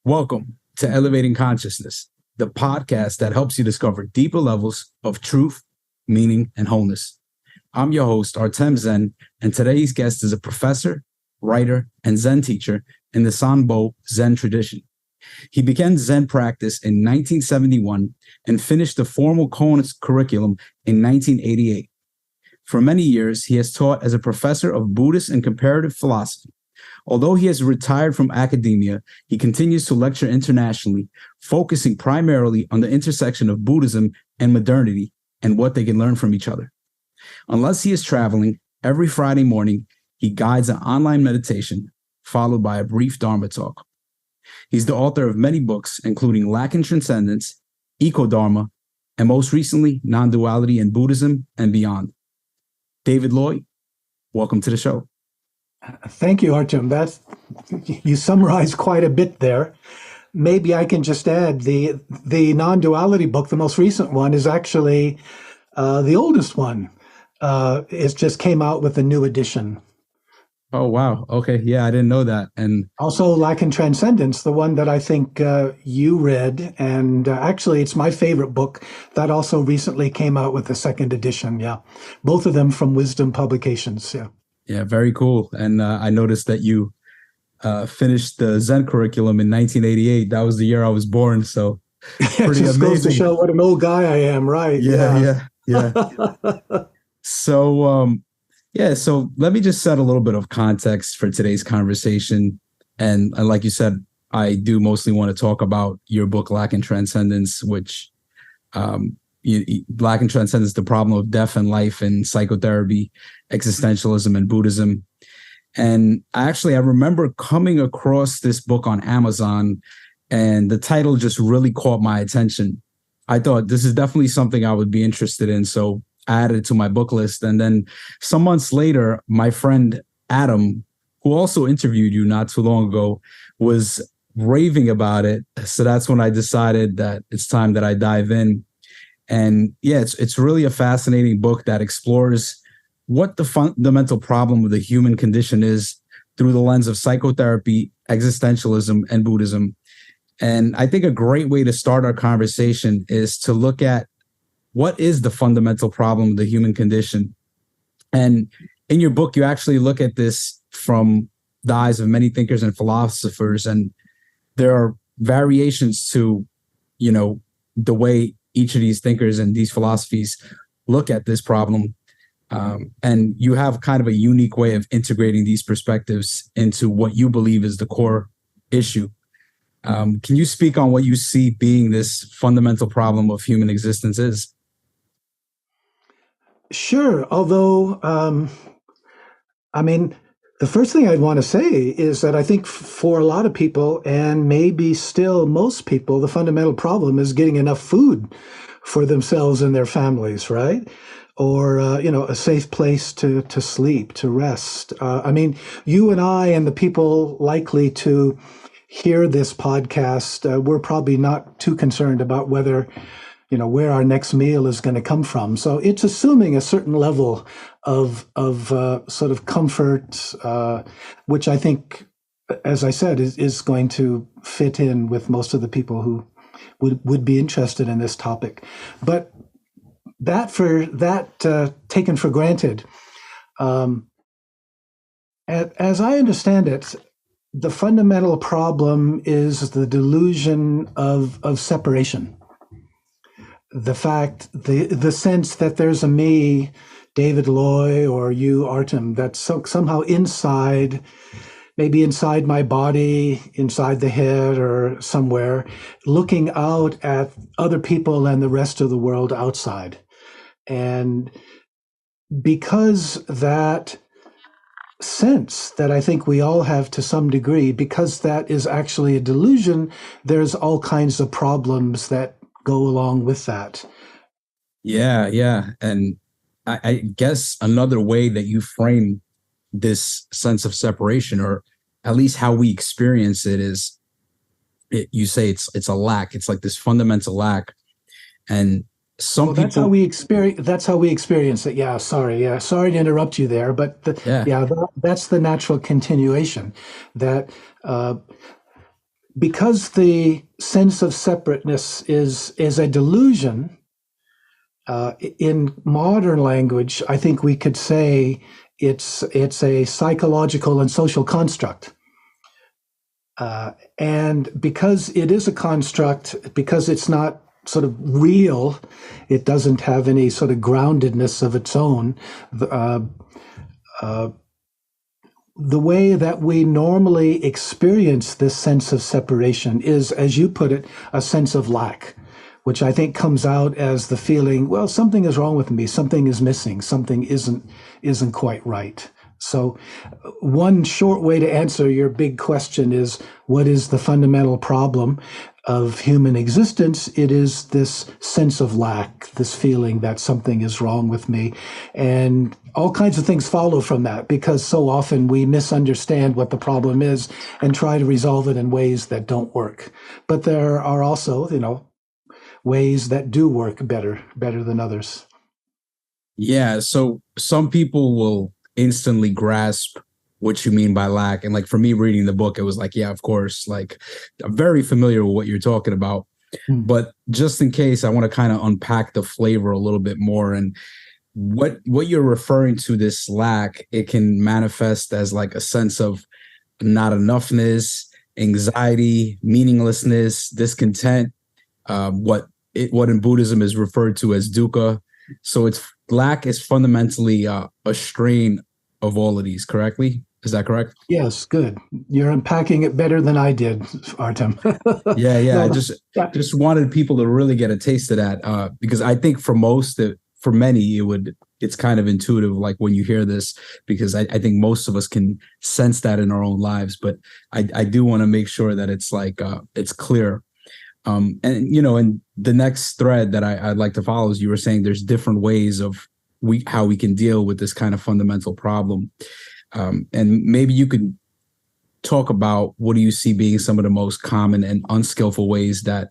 Welcome to Elevating Consciousness, the podcast that helps you discover deeper levels of truth, meaning, and wholeness. I'm your host, Artem Zen, and today's guest is a professor, writer, and Zen teacher in the Sanbo Zen tradition. He began Zen practice in 1971 and finished the formal koan curriculum in 1988. For many years, he has taught as a professor of Buddhist and comparative philosophy. Although he has retired from academia, he continues to lecture internationally, focusing primarily on the intersection of Buddhism and modernity and what they can learn from each other. Unless he is traveling, every Friday morning, he guides an online meditation, followed by a brief Dharma talk. He's the author of many books, including Lacking Transcendence, Ecodharma, and most recently, Nonduality in Buddhism and Beyond. David Lloyd, welcome to the show. Thank you, Artem. You summarized quite a bit there. Maybe I can just add the non-duality book, the most recent one, is actually the oldest one. It just came out with a new edition. Oh, wow. Okay. Yeah, I didn't know that. And also Lacking Transcendence, the one that I think you read. And actually, it's my favorite book. That also recently came out with a second edition. Yeah. Both of them from Wisdom Publications. Yeah. Yeah, very cool. And I noticed that you finished the Zen curriculum in 1988. That was the year I was born. So pretty amazing. Goes to show what an old guy I am, right? Yeah. So, so let me just set a little bit of context for today's conversation. And like you said, I do mostly want to talk about your book, Lacking Transcendence, which Lacking Transcendence, the problem of death and life in psychotherapy, existentialism, and Buddhism. And I remember coming across this book on Amazon, and the title just really caught my attention. I thought this is definitely something I would be interested in. So I added it to my book list. And then some months later, my friend Artem, who also interviewed you not too long ago, was raving about it. So that's when I decided that it's time that I dive in. And yeah, it's really a fascinating book that explores what the fundamental problem of the human condition is through the lens of psychotherapy, existentialism, and Buddhism. And I think a great way to start our conversation is to look at what is the fundamental problem of the human condition. And in your book, you actually look at this from the eyes of many thinkers and philosophers. And there are variations to, the way each of these thinkers and these philosophies look at this problem. And you have kind of a unique way of integrating these perspectives into what you believe is the core issue. Can you speak on what you see being this fundamental problem of human existence is? Sure. Although, the first thing I'd want to say is that I think for a lot of people, and maybe still most people, the fundamental problem is getting enough food for themselves and their families, right? Or, a safe place to sleep, to rest. You and I and the people likely to hear this podcast, we're probably not too concerned about whether, where our next meal is going to come from. So it's assuming a certain level of sort of comfort, which I think, as I said, is going to fit in with most of the people who would be interested in this topic. But taken for granted, as I understand it, the fundamental problem is the delusion of separation. The fact, the sense that there's a me, David Loy, or you, Artem, that's somehow inside, maybe inside my body, inside the head or somewhere, looking out at other people and the rest of the world outside. And because that sense that I think we all have to some degree, because that is actually a delusion, there's all kinds of problems that go along with that. Yeah. And I guess another way that you frame this sense of separation, or at least how we experience it, is you say it's a lack. It's like this fundamental lack. And that's how we experience it. Yeah. Sorry to interrupt you there, but that's the natural continuation, that because the sense of separateness is a delusion, in modern language, I think we could say it's a psychological and social construct. And because it is a construct, because it's not sort of real, it doesn't have any sort of groundedness of its own. The way that we normally experience this sense of separation is, as you put it, a sense of lack, which I think comes out as the feeling, well, something is wrong with me, something is missing, something isn't quite right. So one short way to answer your big question is, what is the fundamental problem of human existence? It is this sense of lack, this feeling that something is wrong with me. And all kinds of things follow from that, because so often we misunderstand what the problem is and try to resolve it in ways that don't work. But there are also, ways that do work better than others. Yeah, so some people will instantly grasp what you mean by lack. And like for me reading the book, it was like, yeah, of course, like I'm very familiar with what you're talking about. But just in case, I want to kind of unpack the flavor a little bit more. And what you're referring to, this lack, it can manifest as like a sense of not enoughness, anxiety, meaninglessness, discontent, what in Buddhism is referred to as dukkha. So lack is fundamentally a strain of all of these, correctly? Is that correct? Yes, good. You're unpacking it better than I did, Artem. Yeah. No, I just wanted people to really get a taste of that, because I think for many, it's kind of intuitive, like when you hear this, because I think most of us can sense that in our own lives. But I do want to make sure that it's like it's clear. And and the next thread that I'd like to follow is, you were saying there's different ways of how we can deal with this kind of fundamental problem. And maybe you could talk about, what do you see being some of the most common and unskillful ways that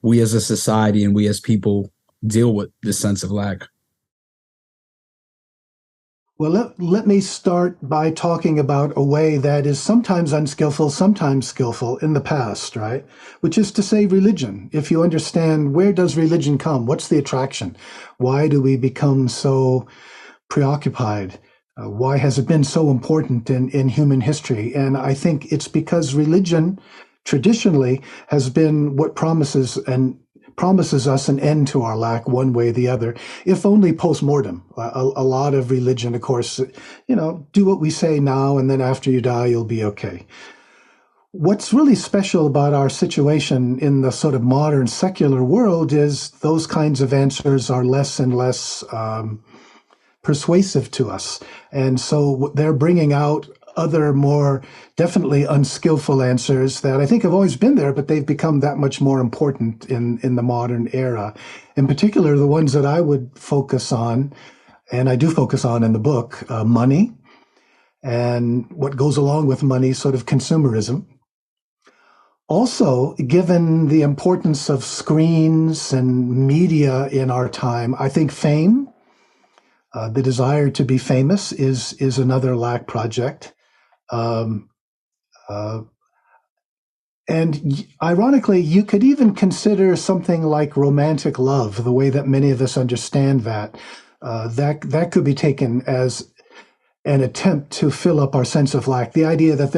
we as a society and we as people deal with this sense of lack? Well, let me start by talking about a way that is sometimes unskillful, sometimes skillful in the past, right? Which is to say, religion. If you understand, where does religion come? What's the attraction? Why do we become so preoccupied? Why has it been so important in human history? And I think it's because religion traditionally has been what promises us an end to our lack, one way or the other, if only post-mortem. A lot of religion, of course, do what we say now, and then after you die, you'll be okay. What's really special about our situation in the sort of modern secular world is those kinds of answers are less and less persuasive to us. And so they're bringing out other more definitely unskillful answers that I think have always been there, but they've become that much more important in the modern era. In particular, the ones that I would focus on, and I do focus on in the book, money, and what goes along with money, sort of consumerism. Also, given the importance of screens and media in our time, I think fame, the desire to be famous is another lack project. And ironically, you could even consider something like romantic love, the way that many of us understand that. That could be taken as an attempt to fill up our sense of lack. The idea that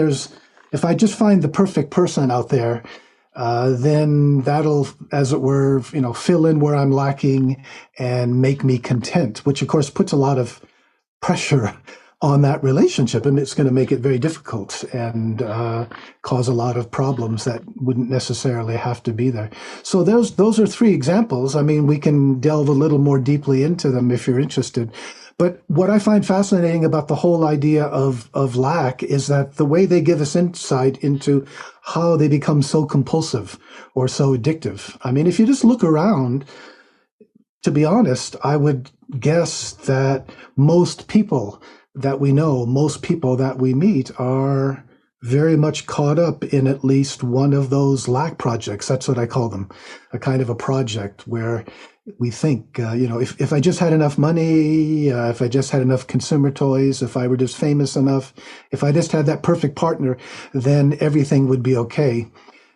if I just find the perfect person out there, then that'll, as it were, fill in where I'm lacking and make me content, which of course puts a lot of pressure on that relationship, and it's going to make it very difficult and cause a lot of problems that wouldn't necessarily have to be there. So those are three examples. I mean, we can delve a little more deeply into them if you're interested. But what I find fascinating about the whole idea of lack is that the way they give us insight into how they become so compulsive or so addictive. I mean, if you just look around, to be honest, I would guess that most people that we know, most people that we meet are very much caught up in at least one of those lack projects. That's what I call them, a kind of a project where we think, if I just had enough money, if I just had enough consumer toys, if I were just famous enough, if I just had that perfect partner, then everything would be okay.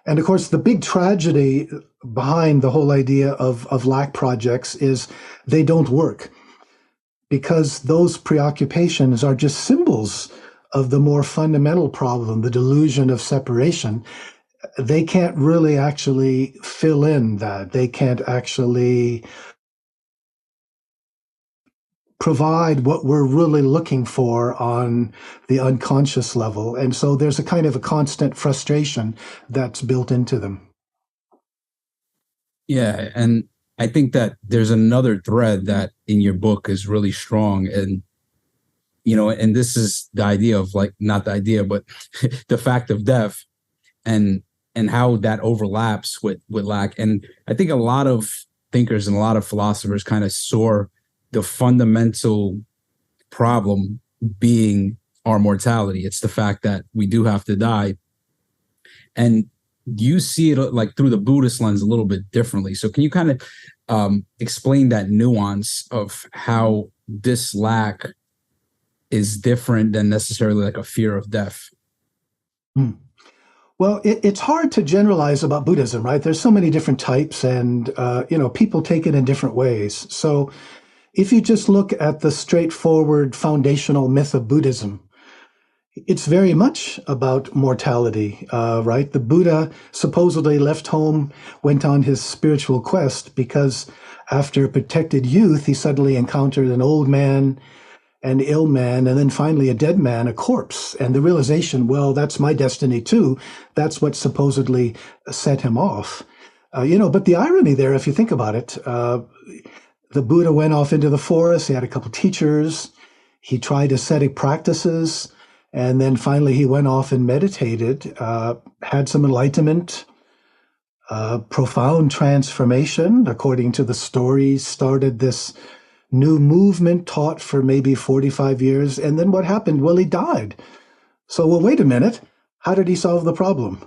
And of course, the big tragedy behind the whole idea of lack projects is they don't work, because those preoccupations are just symbols of the more fundamental problem, the delusion of separation. They can't really actually fill in that. They can't actually provide what we're really looking for on the unconscious level. And so there's a kind of a constant frustration that's built into them. Yeah, and I think that there's another thread that in your book is really strong, and and this is the idea of, like, not the idea, but the fact of death, and how that overlaps with lack. And I think a lot of thinkers and a lot of philosophers kind of saw the fundamental problem being our mortality. It's the fact that we do have to die. And you see it like through the Buddhist lens a little bit differently. So can you kind of explain that nuance of how this lack is different than necessarily like a fear of death? Hmm. Well, it's hard to generalize about Buddhism, right? There's so many different types, and people take it in different ways. So if you just look at the straightforward foundational myth of Buddhism, it's very much about mortality, right? The Buddha supposedly left home, went on his spiritual quest because after protected youth, he suddenly encountered an old man, an ill man, and then finally a dead man, a corpse. And the realization, well, that's my destiny too. That's what supposedly set him off. But the irony there, if you think about it, the Buddha went off into the forest. He had a couple teachers. He tried ascetic practices. And then finally he went off and meditated, had some enlightenment, profound transformation, according to the stories, started this new movement, taught for maybe 45 years. And then what happened? Well, he died. So, well, wait a minute. How did he solve the problem?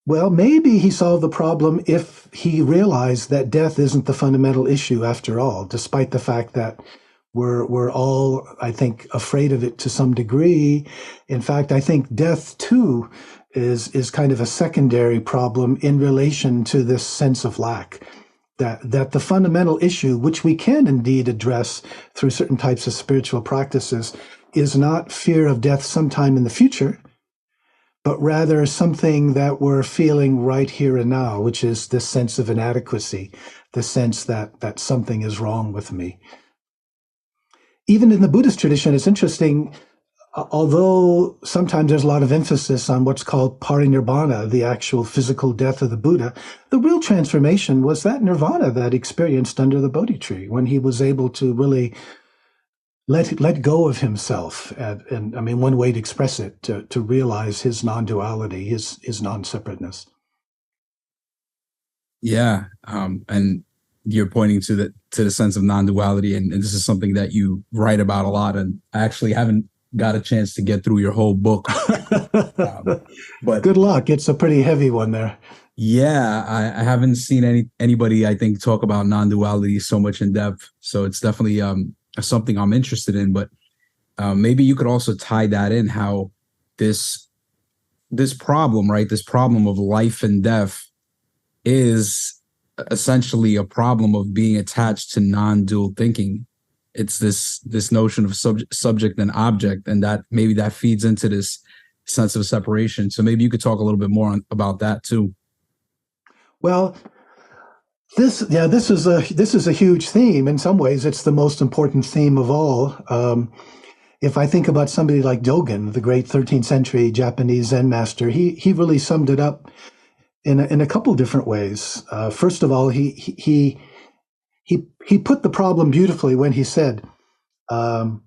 Well, maybe he solved the problem if he realized that death isn't the fundamental issue after all, despite the fact that we're all, I think, afraid of it to some degree. In fact, I think death too is kind of a secondary problem in relation to this sense of lack. That the fundamental issue, which we can indeed address through certain types of spiritual practices, is not fear of death sometime in the future, but rather something that we're feeling right here and now, which is this sense of inadequacy, the sense that something is wrong with me. Even in the Buddhist tradition, it's interesting, although sometimes there's a lot of emphasis on what's called parinirvana, the actual physical death of the Buddha, the real transformation was that nirvana that he experienced under the Bodhi tree, when he was able to really let go of himself. And I mean, one way to express it, to realize his non-duality, his non-separateness. Yeah. And you're pointing to the sense of non-duality, and this is something that you write about a lot. And I actually haven't got a chance to get through your whole book. But good luck. It's a pretty heavy one there. Yeah, I haven't seen anybody, I think, talk about non-duality so much in depth. So it's definitely something I'm interested in. But maybe you could also tie that in, how this problem, right? This problem of life and death is essentially a problem of being attached to non-dual thinking. It's this notion of subject and object, and that maybe that feeds into this sense of separation. So maybe you could talk a little bit more about that too. Well, this is a huge theme. In some ways, it's the most important theme of all. If I think about somebody like Dogen, the great 13th century Japanese Zen master, he really summed it up in a couple different ways. First of all, he put the problem beautifully when he said, to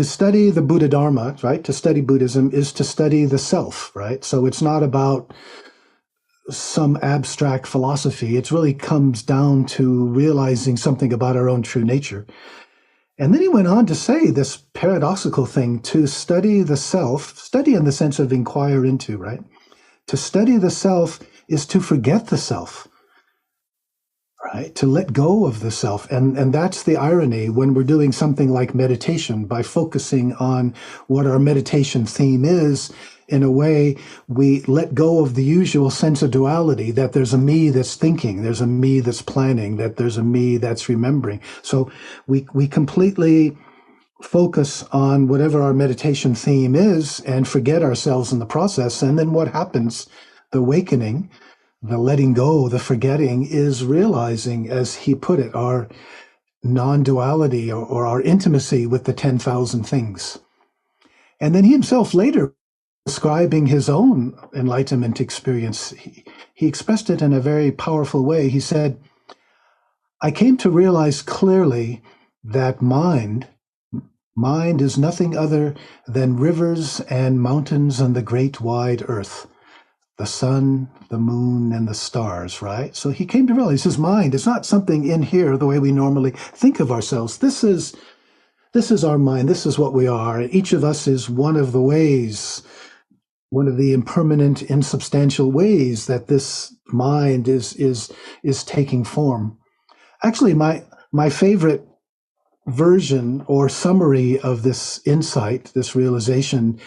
study the Buddha Dharma, right? To study Buddhism is to study the self, right? So it's not about some abstract philosophy. It really comes down to realizing something about our own true nature. And then he went on to say this paradoxical thing: to study the self, study in the sense of inquire into, right? To study the self is to forget the self, right? To let go of the self. And that's the irony when we're doing something like meditation. By focusing on what our meditation theme is, in a way, we let go of the usual sense of duality, that there's a me that's thinking, there's a me that's planning, that there's a me that's remembering. So we completely focus on whatever our meditation theme is and forget ourselves in the process. And then what happens? The awakening, the letting go, the forgetting is realizing, as he put it, our non-duality or our intimacy with the 10,000 things. And then he himself later, describing his own enlightenment experience, he expressed it in a very powerful way. He said, I came to realize clearly that mind is nothing other than rivers and mountains on the great wide earth, the sun, the moon, and the stars, right? So he came to realize his mind is not something in here the way we normally think of ourselves. This is our mind. This is what we are. Each of us is one of the ways, one of the impermanent, insubstantial ways that this mind is taking form. Actually, my favorite version or summary of this insight, this realization,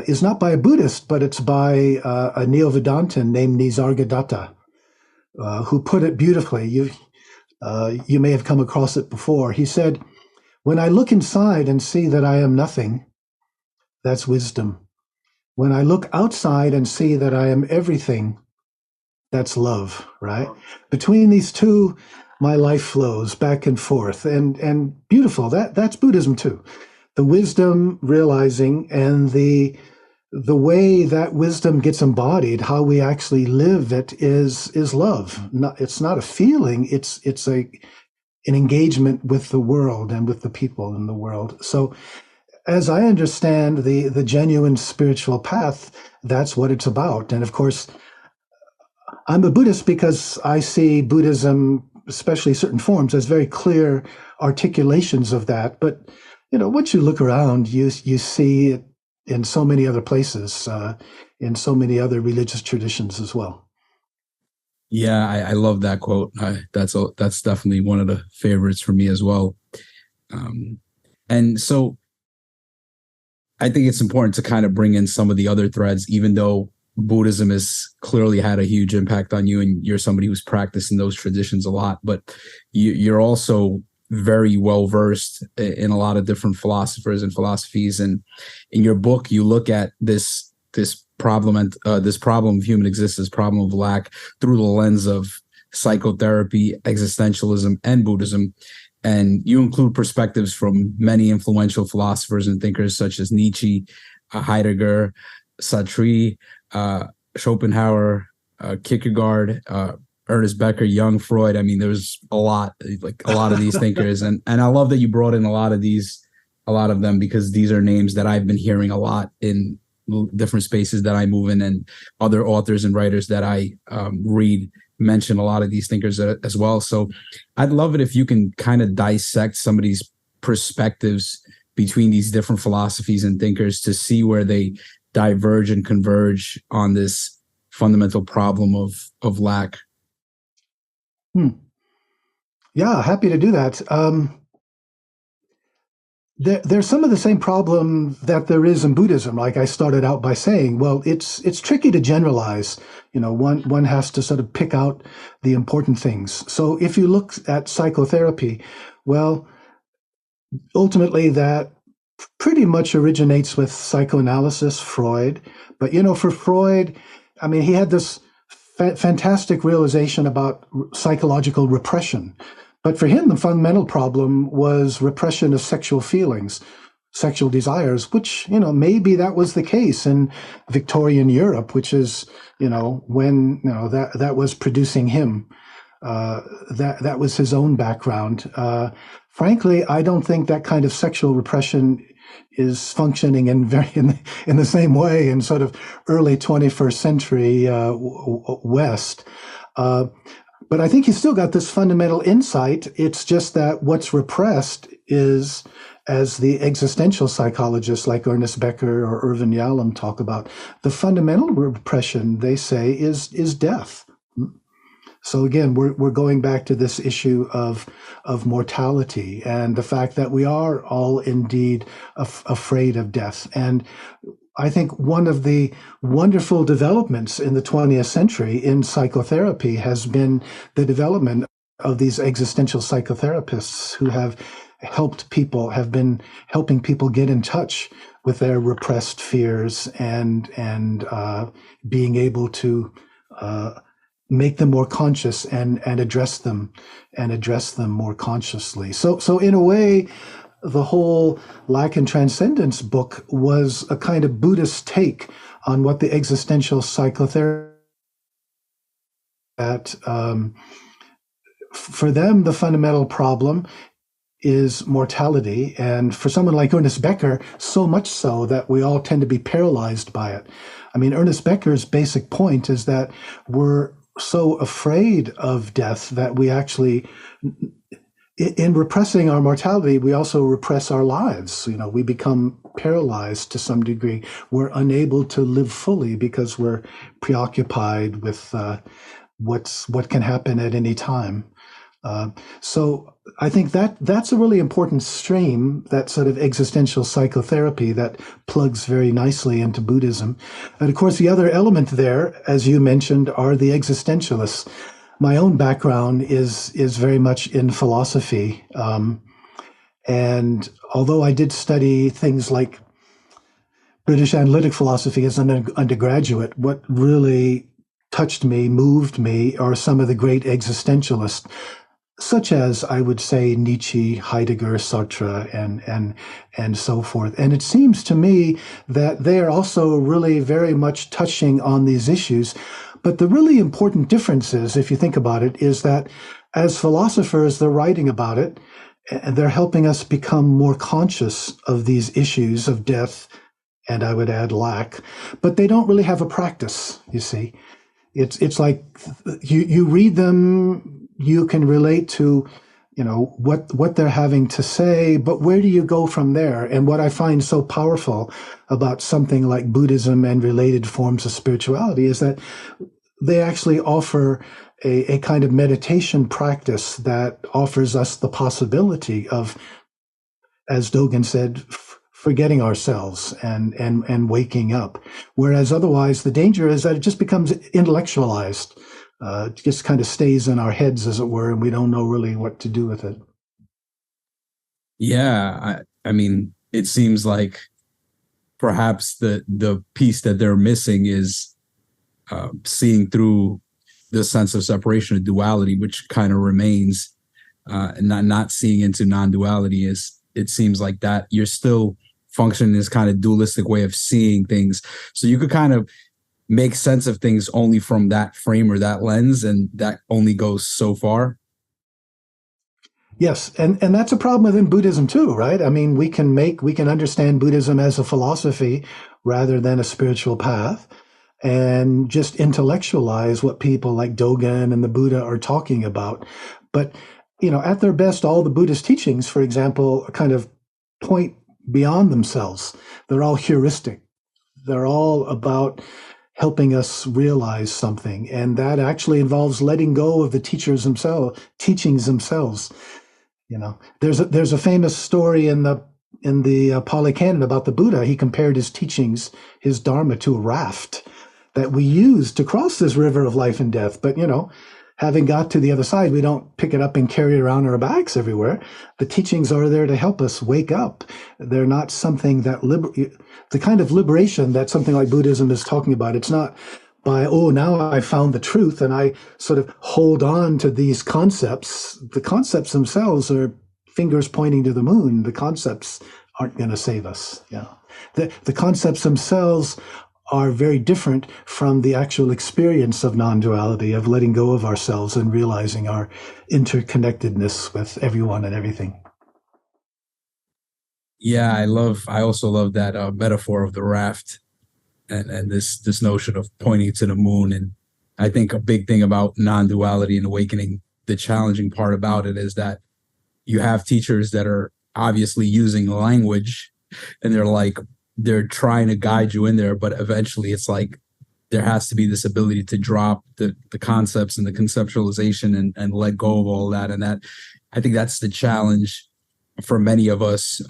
is not by a Buddhist, but it's by a Neo-Vedantin named Nisargadatta, who put it beautifully. You may have come across it before. He said, when I look inside and see that I am nothing, that's wisdom. When I look outside and see that I am everything, that's love, right? Between these two, my life flows back and forth, and beautiful. That's Buddhism too. The wisdom realizing and the way that wisdom gets embodied, how we actually live it is love. It's not a feeling. It's an engagement with the world and with the people in the world. So, as I understand the genuine spiritual path, that's what it's about. And of course, I'm a Buddhist because I see Buddhism, especially certain forms, as very clear articulations of that. But once you look around, you see it in so many other places, in so many other religious traditions as well. Yeah, I love that quote. That's definitely one of the favorites for me as well. And so I think it's important to kind of bring in some of the other threads, even though Buddhism has clearly had a huge impact on you and you're somebody who's practiced in those traditions a lot, but you're also very well versed in a lot of different philosophers and philosophies. And in your book, you look at this problem of human existence, problem of lack, through the lens of psychotherapy, existentialism, and Buddhism. And you include perspectives from many influential philosophers and thinkers such as Nietzsche, Heidegger, Sartre, Schopenhauer, Kierkegaard, Ernest Becker, Jung, Freud. I mean, there's a lot of these thinkers. And I love that you brought in a lot of them, because these are names that I've been hearing a lot in different spaces that I move in, and other authors and writers that I read mention a lot of these thinkers as well. So I'd love it if you can kind of dissect some of these perspectives between these different philosophies and thinkers to see where they diverge and converge on this fundamental problem of lack. Yeah, happy to do that. There's some of the same problem that there is in Buddhism. Like I started out by saying, well, it's tricky to generalize. One has to sort of pick out the important things. So if you look at psychotherapy, well, ultimately that pretty much originates with psychoanalysis, Freud. But for Freud, I mean, he had this fantastic realization about psychological repression. But for him, the fundamental problem was repression of sexual feelings, sexual desires, which, maybe that was the case in Victorian Europe, which is, when, that was producing him. That was his own background. Frankly, I don't think that kind of sexual repression is functioning in the same way in sort of early 21st century West. But I think he's still got this fundamental insight. It's just that what's repressed is, as the existential psychologists like Ernest Becker or Irvin Yalom talk about, the fundamental repression, they say, is death. So again, we're going back to this issue of mortality and the fact that we are all indeed afraid of death. And I think one of the wonderful developments in the 20th century in psychotherapy has been the development of these existential psychotherapists who have been helping people get in touch with their repressed fears and being able to make them more conscious and address them more consciously. So in a way, the whole Lack and Transcendence book was a kind of Buddhist take on what the existential psychotherapy that for them the fundamental problem is mortality, and for someone like Ernest Becker, so much so that we all tend to be paralyzed by it. I mean, Ernest Becker's basic point is that we're so afraid of death that we actually, in repressing our mortality, we also repress our lives. You know, we become paralyzed to some degree. We're unable to live fully because we're preoccupied with what can happen at any time. So I think that's a really important stream, that sort of existential psychotherapy that plugs very nicely into Buddhism. And of course, the other element there, as you mentioned, are the existentialists. My own background is very much in philosophy. And although I did study things like British analytic philosophy as an undergraduate, what really touched me, moved me, are some of the great existentialists, such as, I would say, Nietzsche, Heidegger, Sartre, and so forth. And it seems to me that they are also really very much touching on these issues. But the really important difference is, if you think about it, is that as philosophers, they're writing about it, and they're helping us become more conscious of these issues of death, and I would add lack, but they don't really have a practice, you see. It's like you read them, you can relate to, you know, what they're having to say, but where do you go from there? And what I find so powerful about something like Buddhism and related forms of spirituality is that they actually offer a kind of meditation practice that offers us the possibility of, as Dogen said, forgetting ourselves and waking up. Whereas otherwise, the danger is that it just becomes intellectualized. It just kind of stays in our heads, as it were, and we don't know really what to do with it. Yeah, I mean, it seems like perhaps the piece that they're missing is seeing through the sense of separation of duality, which kind of remains, and not seeing into non-duality. Is it seems like that you're still functioning this kind of dualistic way of seeing things. So you could kind of make sense of things only from that frame or that lens, and that only goes so far. Yes, and that's a problem within Buddhism too, right? I mean, we can understand Buddhism as a philosophy rather than a spiritual path, and just intellectualize what people like Dogen and the Buddha are talking about. But, you know, at their best, all the Buddhist teachings, for example, kind of point beyond themselves. They're all heuristic. They're all about helping us realize something. And that actually involves letting go of the teachings themselves. You know, there's a famous story in the Pali Canon about the Buddha. He compared his teachings, his Dharma, to a raft that we use to cross this river of life and death. But, you know, having got to the other side, we don't pick it up and carry it around our backs everywhere. The teachings are there to help us wake up. They're not something that the kind of liberation that something like Buddhism is talking about. It's not by, oh, now I found the truth and I sort of hold on to these concepts. The concepts themselves are fingers pointing to the moon. The concepts aren't going to save us. You know, the concepts themselves are very different from the actual experience of non-duality, of letting go of ourselves and realizing our interconnectedness with everyone and everything. Yeah, I also love that metaphor of the raft, and this notion of pointing to the moon. And I think a big thing about non-duality and awakening, the challenging part about it is that you have teachers that are obviously using language, and they're trying to guide you in there, but eventually it's like there has to be this ability to drop the concepts and the conceptualization and let go of all that. And that, I think that's the challenge for many of us.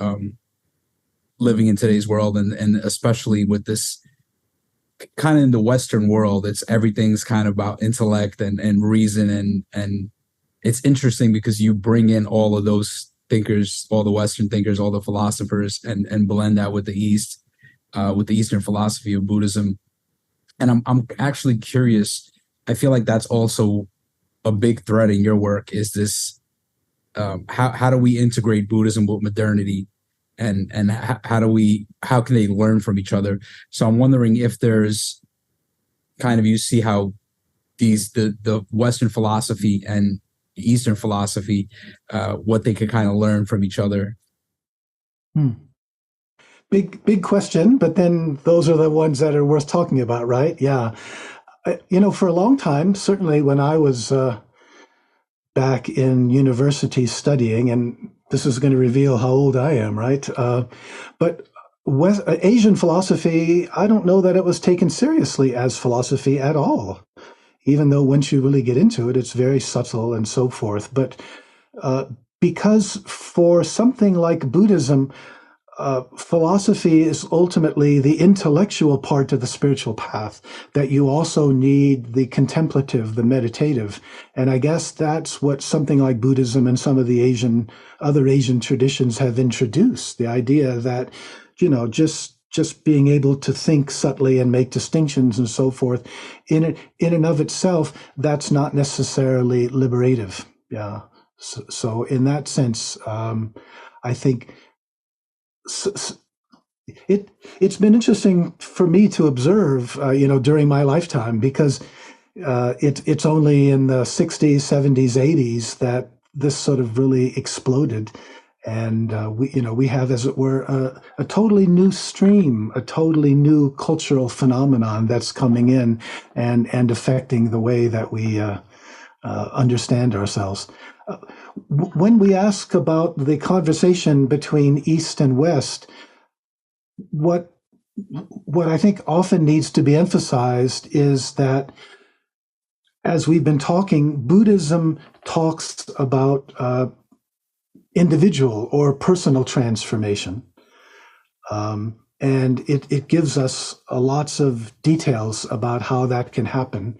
living in today's world, and especially with this kind of in the Western world, it's everything's kind of about intellect and reason, and it's interesting because you bring in all of those thinkers, all the Western thinkers, all the philosophers, and blend that with the East, with the Eastern philosophy of Buddhism. And I'm actually curious. I feel like that's also a big thread in your work. Is this how do we integrate Buddhism with modernity, and how can they learn from each other? So I'm wondering if there's kind of, you see how the Western philosophy and Eastern philosophy, what they could kind of learn from each other. Big question, but then those are the ones that are worth talking about, right? Yeah. For a long time, certainly when I was back in university studying, and this is going to reveal how old I am, right? But Asian philosophy, I don't know that it was taken seriously as philosophy at all, even though once you really get into it, it's very subtle and so forth. But because for something like Buddhism, philosophy is ultimately the intellectual part of the spiritual path, that you also need the contemplative, the meditative. And I guess that's what something like Buddhism and some of the other Asian traditions have introduced, the idea that, just being able to think subtly and make distinctions and so forth, in and of itself, that's not necessarily liberative. Yeah. So in that sense, I think it's been interesting for me to observe, during my lifetime, because it's only in the 60s, 70s, 80s that this sort of really exploded. And we have, as it were, a totally new stream, a totally new cultural phenomenon that's coming in and affecting the way that we understand ourselves. When we ask about the conversation between East and West, what I think often needs to be emphasized is that, as we've been talking, Buddhism talks about individual or personal transformation. And it gives us lots of details about how that can happen.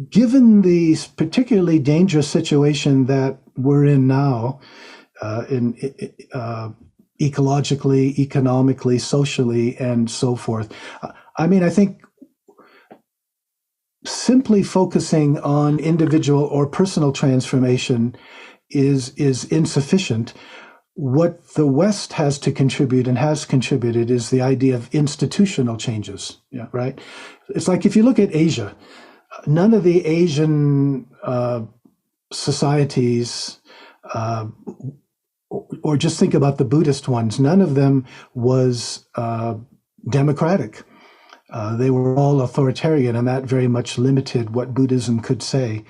Given the particularly dangerous situation that we're in now, ecologically, economically, socially, and so forth, I think simply focusing on individual or personal transformation is insufficient. What the West has to contribute and has contributed is the idea of institutional changes. Yeah, right. It's like if you look at Asia. None of the Asian societies, or just think about the Buddhist ones, none of them was democratic. They were all authoritarian, and that very much limited what Buddhism could say.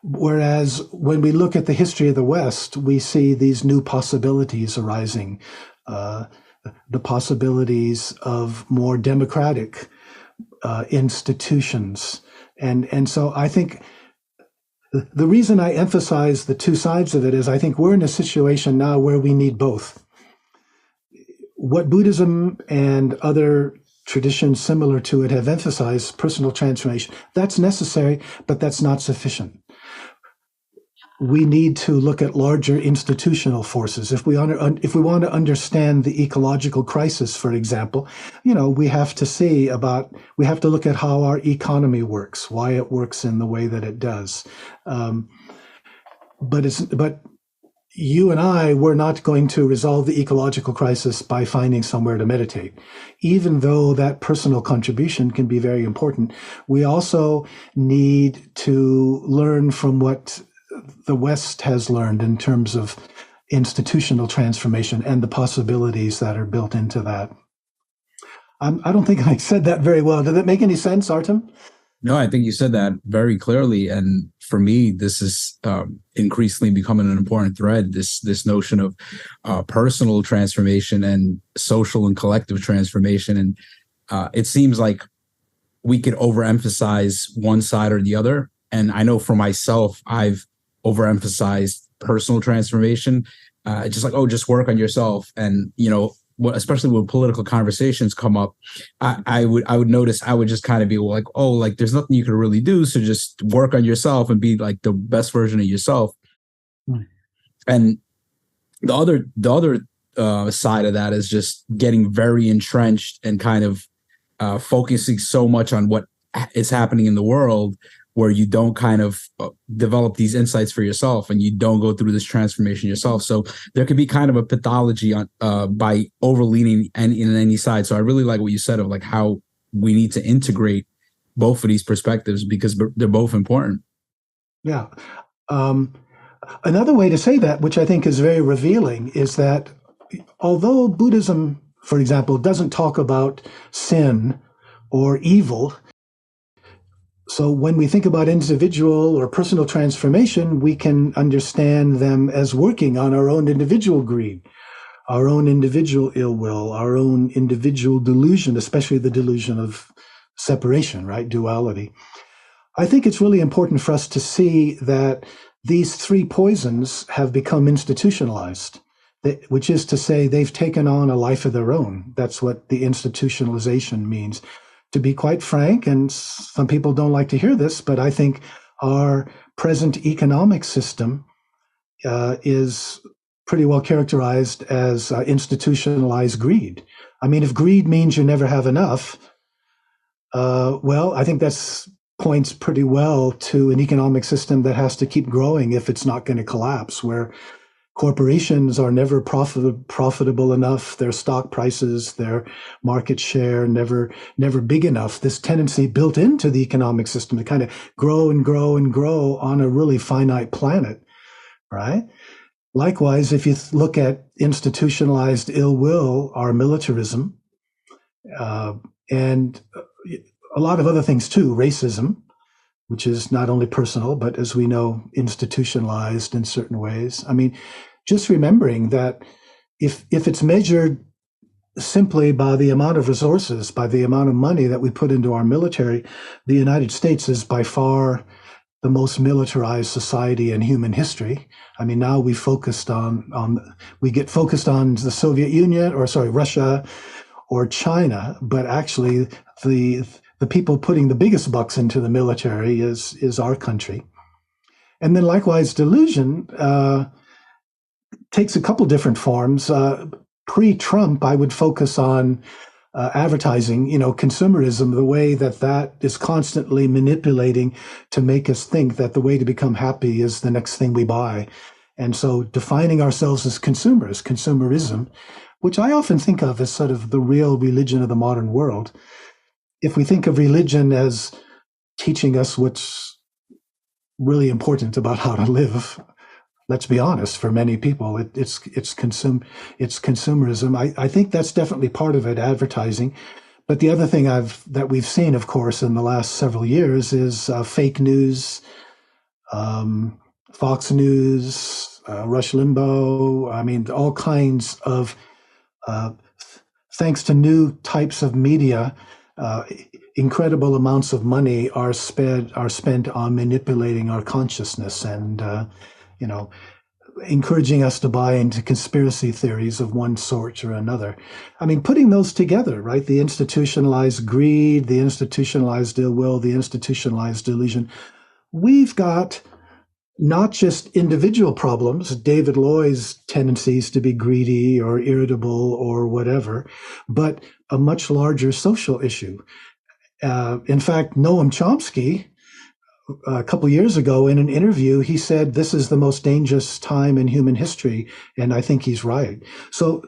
Whereas when we look at the history of the West, we see these new possibilities arising, the possibilities of more democratic institutions. And so I think the reason I emphasize the two sides of it is I think we're in a situation now where we need both. What Buddhism and other traditions similar to it have emphasized, personal transformation, that's necessary, but that's not sufficient. We need to look at larger institutional forces. If we want to understand the ecological crisis, for example, we have to look at how our economy works, why it works in the way that it does. But you and I, we're not going to resolve the ecological crisis by finding somewhere to meditate. Even though that personal contribution can be very important, we also need to learn from what the West has learned in terms of institutional transformation and the possibilities that are built into that. I don't think I said that very well. Did that make any sense, Artem? No, I think you said that very clearly. And for me, this is increasingly becoming an important thread, this notion of personal transformation and social and collective transformation. And it seems like we could overemphasize one side or the other. And I know for myself, I've overemphasized personal transformation just like, oh, just work on yourself. And, especially when political conversations come up, I would notice, I would just kind of be like, oh, like there's nothing you can really do. So just work on yourself and be like the best version of yourself. Right. And the other side of that is just getting very entrenched and kind of focusing so much on what is happening in the world, where you don't kind of develop these insights for yourself and you don't go through this transformation yourself. So there could be kind of a pathology on by overleaning in any side. So I really like what you said of like how we need to integrate both of these perspectives because they're both important. Yeah. Another way to say that, which I think is very revealing, is that although Buddhism, for example, doesn't talk about sin or evil, so when we think about individual or personal transformation, we can understand them as working on our own individual greed, our own individual ill will, our own individual delusion, especially the delusion of separation, right? Duality. I think it's really important for us to see that these three poisons have become institutionalized, which is to say they've taken on a life of their own. That's what the institutionalization means. To be quite frank, and some people don't like to hear this, but I think our present economic system is pretty well characterized as institutionalized greed. I mean, if greed means you never have enough, well, I think that's points pretty well to an economic system that has to keep growing if it's not going to collapse, where corporations are never profitable enough, their stock prices, their market share never big enough. This tendency built into the economic system to kind of grow and grow and grow on a really finite planet, right? Likewise, if you look at institutionalized ill will, our militarism, and a lot of other things too, racism, which is not only personal, but as we know, institutionalized in certain ways. I mean, just remembering that if it's measured simply by the amount of resources, by the amount of money that we put into our military, the United States is by far the most militarized society in human history. I mean, now we get focused on the Soviet Union, or sorry, Russia or China, but actually the people putting the biggest bucks into the military is our country. And then likewise, delusion takes a couple different forms. Pre-Trump, I would focus on advertising, consumerism, the way that is constantly manipulating to make us think that the way to become happy is the next thing we buy. And so defining ourselves as consumers, consumerism, which I often think of as sort of the real religion of the modern world. If we think of religion as teaching us what's really important about how to live, let's be honest, for many people, it's consumerism. I think that's definitely part of it, advertising. But the other thing that we've seen, of course, in the last several years is fake news, Fox News, Rush Limbaugh. I mean, all kinds of thanks to new types of media, incredible amounts of money are spent on manipulating our consciousness and encouraging us to buy into conspiracy theories of one sort or another. I mean, putting those together, right? The institutionalized greed, the institutionalized ill will, the institutionalized delusion. We've got not just individual problems, David Loy's tendencies to be greedy or irritable or whatever, but a much larger social issue. In fact, Noam Chomsky, a couple of years ago in an interview, he said, this is the most dangerous time in human history. And I think he's right. So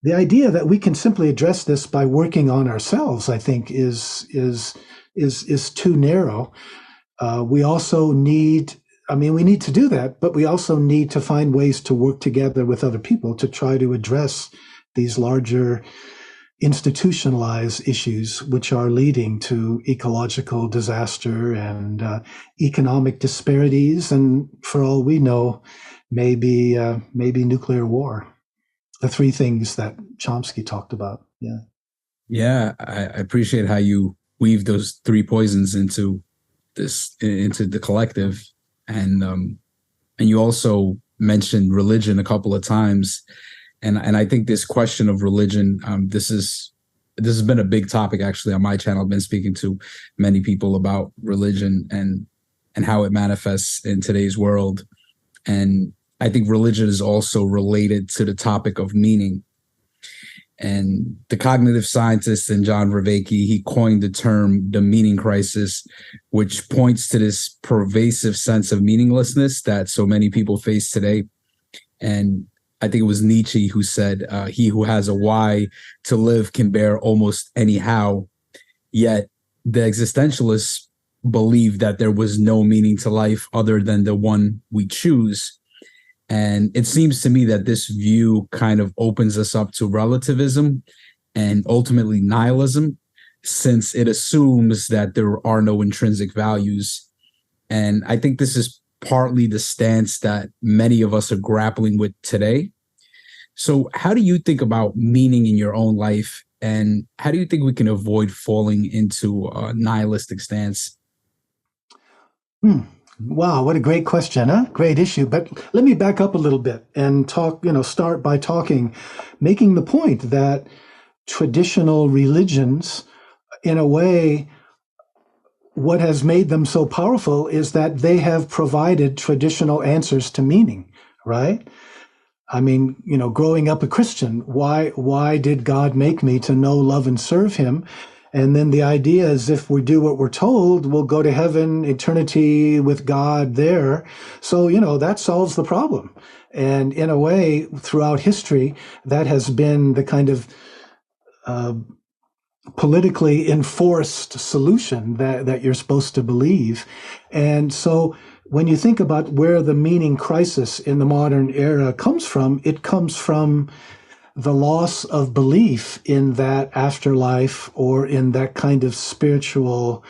the idea that we can simply address this by working on ourselves, I think is too narrow. We also need to do that, but we also need to find ways to work together with other people to try to address these larger institutionalized issues, which are leading to ecological disaster and economic disparities, and for all we know, maybe nuclear war. The three things that Chomsky talked about. Yeah. Yeah, I appreciate how you weave those three poisons into the collective, and you also mentioned religion a couple of times, and I think this question of religion, this has been a big topic actually on my channel. I've been speaking to many people about religion and how it manifests in today's world, and I think religion is also related to the topic of meaning. And the cognitive scientist and John Vervaeke, he coined the term the meaning crisis, which points to this pervasive sense of meaninglessness that so many people face today. And I think it was Nietzsche who said, he who has a why to live can bear almost any how. Yet the existentialists believe that there was no meaning to life other than the one we choose. And it seems to me that this view kind of opens us up to relativism and ultimately nihilism, since it assumes that there are no intrinsic values. And I think this is partly the stance that many of us are grappling with today. So how do you think about meaning in your own life? And how do you think we can avoid falling into a nihilistic stance? Wow, what a great question, huh? Great issue. But let me back up a little bit and start by making the point that traditional religions, in a way, what has made them so powerful is that they have provided traditional answers to meaning, right? I mean, growing up a Christian, why did God make me to know, love, and serve him? And then the idea is if we do what we're told, we'll go to heaven, eternity with God there. So, that solves the problem. And in a way, throughout history, that has been the kind of politically enforced solution that you're supposed to believe. And so when you think about where the meaning crisis in the modern era comes from, it comes from the loss of belief in that afterlife or in that kind of spiritual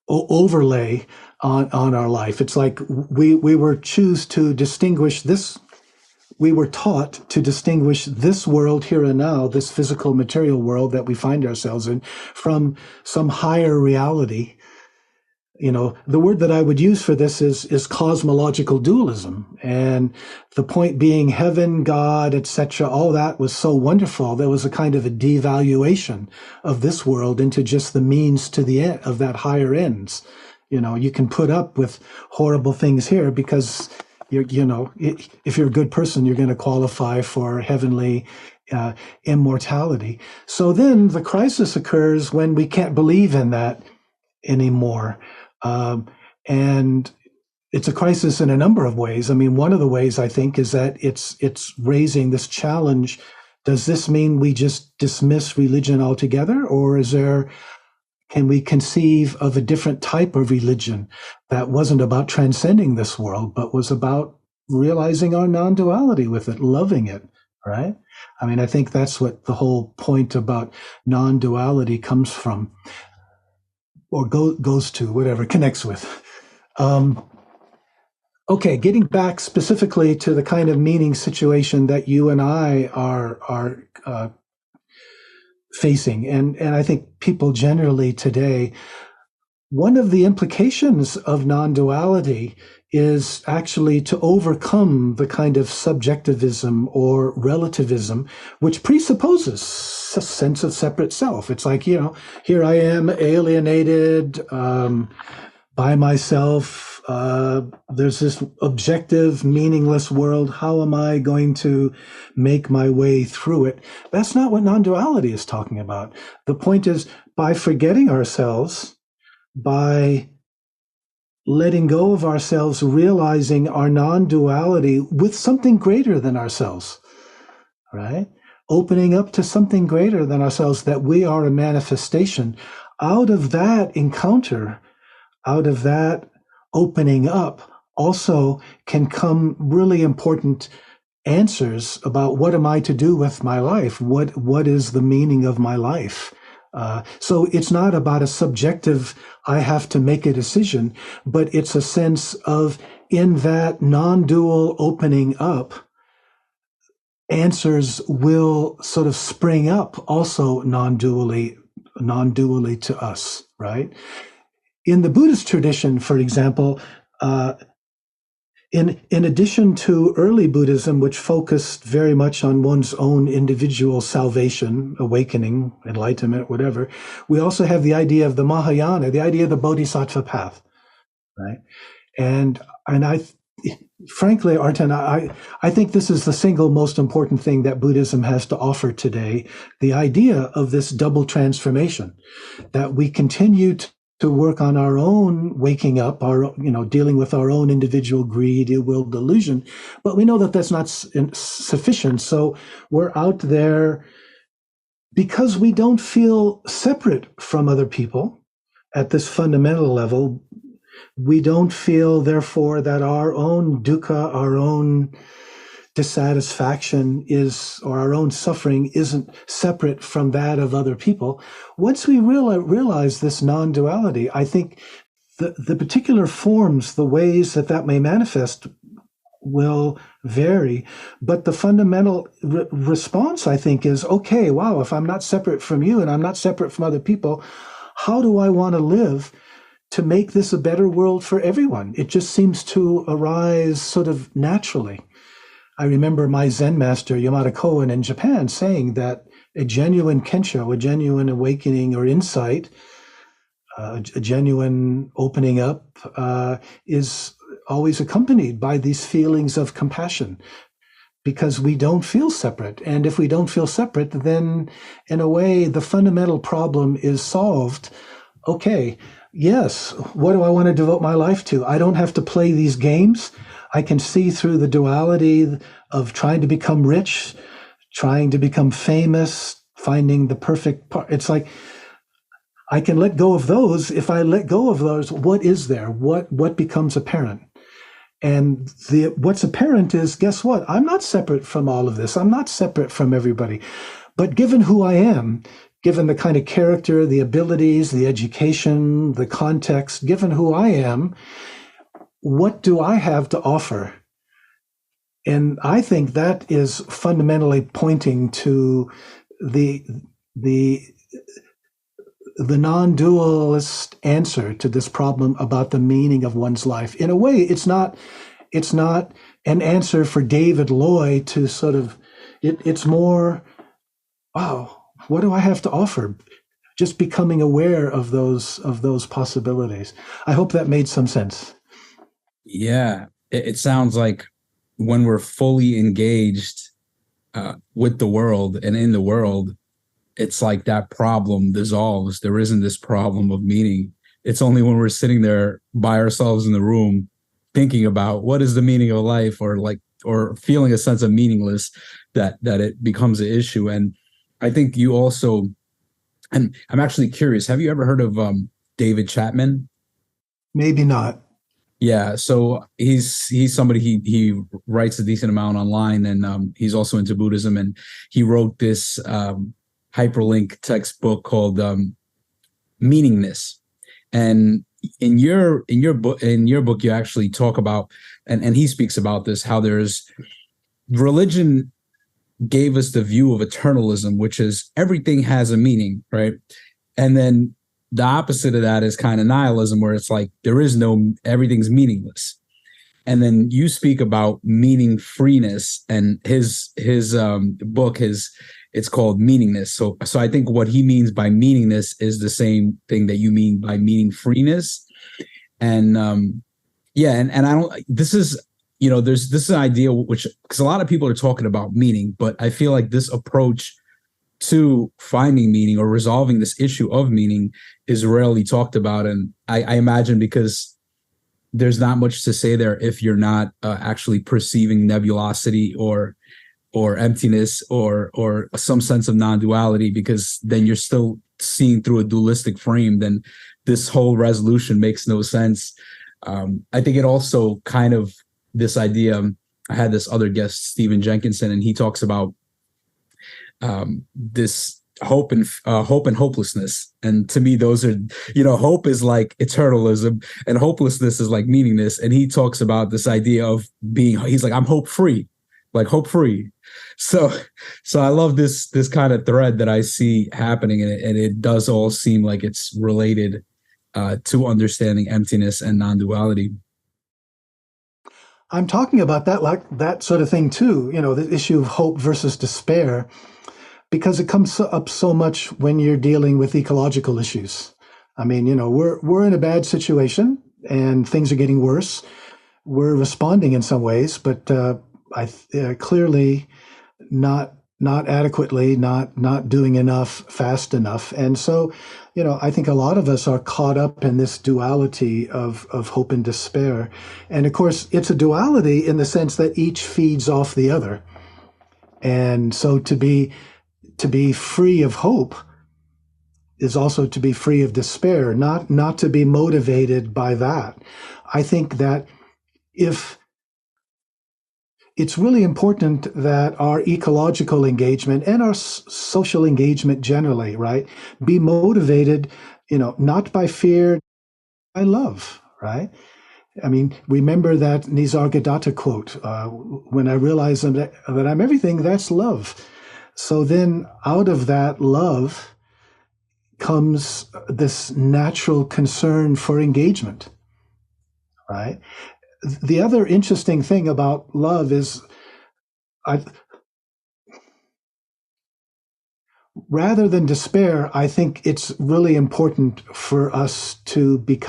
overlay on our life. It's like we were taught to distinguish this world here and now, this physical material world that we find ourselves in, from some higher reality. The word that I would use for this is cosmological dualism. And the point being heaven, God, etc., all that was so wonderful. There was a kind of a devaluation of this world into just the means to the end of that higher ends. You can put up with horrible things here because if you're a good person, you're going to qualify for heavenly immortality. So then the crisis occurs when we can't believe in that anymore. And it's a crisis in a number of ways. I mean, one of the ways I think is that it's raising this challenge. Does this mean we just dismiss religion altogether, or can we conceive of a different type of religion that wasn't about transcending this world, but was about realizing our non-duality with it, loving it, right? I mean, I think that's what the whole point about non-duality comes from, or goes to, whatever, connects with. Okay, getting back specifically to the kind of meaning situation that you and I are facing, and I think people generally today, one of the implications of non-duality is actually to overcome the kind of subjectivism or relativism, which presupposes a sense of separate self. It's like, here I am alienated by myself. There's this objective, meaningless world. How am I going to make my way through it? That's not what non-duality is talking about. The point is, by forgetting ourselves, by letting go of ourselves, realizing our non-duality with something greater than ourselves, right? Opening up to something greater than ourselves, that we are a manifestation. Out of that encounter, out of that opening up, also can come really important answers about what am I to do with my life? What is the meaning of my life? So it's not about a subjective, I have to make a decision, but it's a sense of, in that non-dual opening up, answers will sort of spring up also non-dually to us, right? In the Buddhist tradition, for example, Uh, in addition to early Buddhism, which focused very much on one's own individual salvation, awakening, enlightenment, whatever, we also have the idea of the Mahayana, the idea of the Bodhisattva path, right? And I, frankly, Arten, I think this is the single most important thing that Buddhism has to offer today, the idea of this double transformation, that we continue to work on our own waking up, our, dealing with our own individual greed, ill will, delusion, but we know that that's not sufficient. So we're out there because we don't feel separate from other people at this fundamental level. We don't feel, therefore, that our own dukkha, our own dissatisfaction or our own suffering isn't separate from that of other people. Once we realize this non-duality, I think the particular forms, the ways that may manifest will vary. But the fundamental response, I think, is, okay, wow, if I'm not separate from you and I'm not separate from other people, how do I want to live to make this a better world for everyone? It just seems to arise sort of naturally. I remember my Zen master, Yamada Koan in Japan, saying that a genuine kensho, a genuine awakening or insight, a genuine opening up is always accompanied by these feelings of compassion, because we don't feel separate. And if we don't feel separate, then in a way, the fundamental problem is solved. Okay, yes, what do I want to devote my life to? I don't have to play these games. I can see through the duality of trying to become rich, trying to become famous, finding the perfect part. It's like I can let go of those. If I let go of those, what is there? What becomes apparent? And what's apparent is, guess what? I'm not separate from all of this. I'm not separate from everybody. But given who I am, given the kind of character, the abilities, the education, the context, given who I am, what do I have to offer? And I think that is fundamentally pointing to the non-dualist answer to this problem about the meaning of one's life. In a way, it's not an answer for David Loy to sort of, it's more, wow, what do I have to offer? Just becoming aware of those possibilities. I hope that made some sense. Yeah, it sounds like when we're fully engaged with the world and in the world, it's like that problem dissolves. There isn't this problem of meaning. It's only when we're sitting there by ourselves in the room thinking about what is the meaning of life, or feeling a sense of meaningless, that it becomes an issue. And I think you also, and I'm actually curious, have you ever heard of David Chapman? Maybe not. Yeah, so he's somebody, he writes a decent amount online, and he's also into Buddhism, and he wrote this hyperlink textbook called Meaningness. And in your book you actually talk about, and he speaks about this, how there's religion gave us the view of eternalism, which is everything has a meaning, right? And then the opposite of that is kind of nihilism, where it's like everything's meaningless. And then you speak about meaning freeness, and his book it's called Meaningness. So I think what he means by meaningness is the same thing that you mean by meaning freeness. And and I don't, this is, there's this idea, which, because a lot of people are talking about meaning, but I feel like this approach to finding meaning or resolving this issue of meaning is rarely talked about. And I imagine because there's not much to say there if you're not actually perceiving nebulosity or emptiness or some sense of non-duality, because then you're still seeing through a dualistic frame. Then this whole resolution makes no sense. I think it also kind of, this idea, I had this other guest, Stephen Jenkinson, and he talks about this hope and hopelessness. And to me, those are, hope is like eternalism and hopelessness is like meaningless. And he talks about this idea of he's like, I'm hope free. So I love this kind of thread that I see happening, and it does all seem like it's related to understanding emptiness and non-duality. I'm talking about that, like that sort of thing too, the issue of hope versus despair, because it comes up so much when you're dealing with ecological issues. I mean, we're in a bad situation and things are getting worse. We're responding in some ways, but clearly not adequately, not doing enough fast enough. And so, I think a lot of us are caught up in this duality of hope and despair. And of course, it's a duality in the sense that each feeds off the other. And so to be free of hope is also to be free of despair, not to be motivated by that. I think that if it's really important that our ecological engagement and our social engagement generally, right, be motivated, not by fear, by love, right? I mean, remember that Nisargadatta quote, when I realize that I'm everything, that's love. So then out of that love comes this natural concern for engagement, right? The other interesting thing about love is rather than despair, I think it's really important for us to get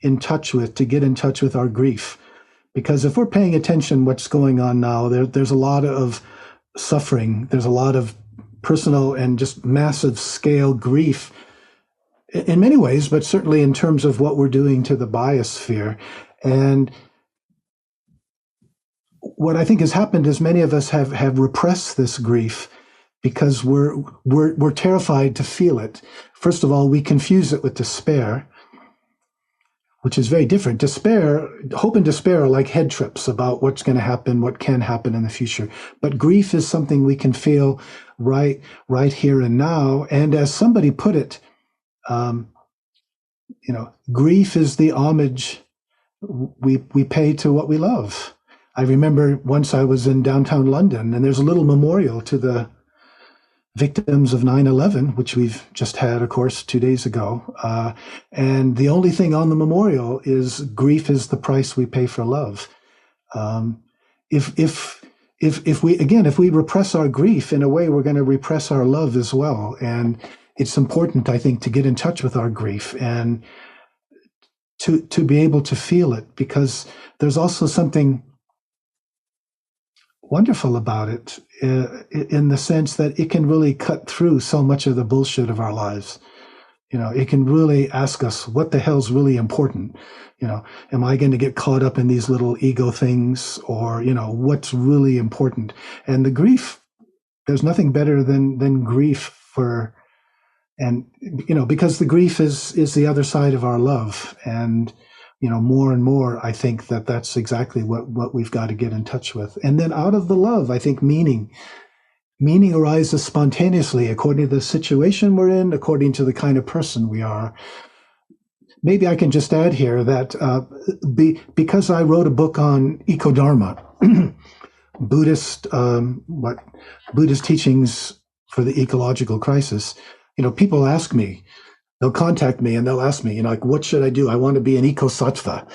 in touch with our grief. Because if we're paying attention what's going on now, there's a lot of suffering, there's a lot of personal and just massive scale grief in many ways, but certainly in terms of what we're doing to the biosphere. And what I think has happened is many of us have repressed this grief because we're terrified to feel it. First of all, we confuse it with despair, which is very different. Hope and despair are like head trips about what's going to happen, what can happen in the future. But grief is something we can feel right here and now. And as somebody put it, grief is the homage we pay to what we love. I remember once I was in downtown London, and there's a little memorial to the victims of 9/11, which we've just had, of course, 2 days ago. And the only thing on the memorial is grief is the price we pay for love. If we repress our grief, in a way, we're going to repress our love as well. And it's important, I think, to get in touch with our grief and to be able to feel it, because there's also something wonderful about it in the sense that it can really cut through so much of the bullshit of our lives. It can really ask us what the hell's really important. Am I going to get caught up in these little ego things, or, what's really important? And the grief, there's nothing better than grief because the grief is the other side of our love. And more and more, I think that's exactly what we've got to get in touch with. And then out of the love, I think meaning arises spontaneously according to the situation we're in, according to the kind of person we are. Maybe I can just add here that because I wrote a book on Ecodharma, Buddhist teachings for the ecological crisis, people ask me, they'll contact me and they'll ask me, like, what should I do? I want to be an eco-sattva.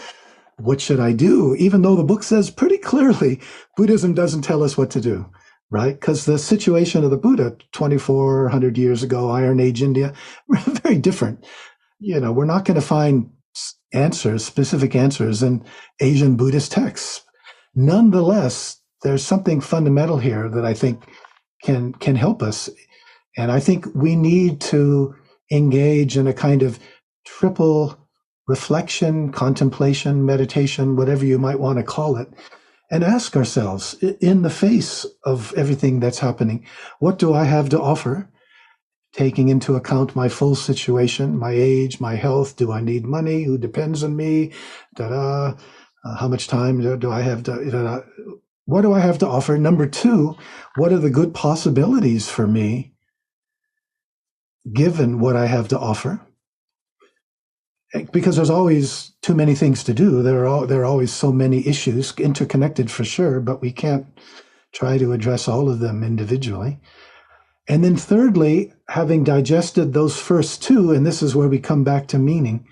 What should I do? Even though the book says pretty clearly, Buddhism doesn't tell us what to do, right? Because the situation of the Buddha 2,400 years ago, Iron Age India, very different. We're not going to find specific answers in Asian Buddhist texts. Nonetheless, there's something fundamental here that I think can help us. And I think we need to engage in a kind of triple reflection, contemplation, meditation, whatever you might want to call it, and ask ourselves, in the face of everything that's happening, what do I have to offer? Taking into account my full situation, my age, my health. Do I need money? Who depends on me? How much time do I have to? What do I have to offer? Number two, what are the good possibilities for me, given what I have to offer? Because there's always too many things to do. There are always so many issues, interconnected for sure, but we can't try to address all of them individually. And then thirdly, having digested those first two, and this is where we come back to meaning,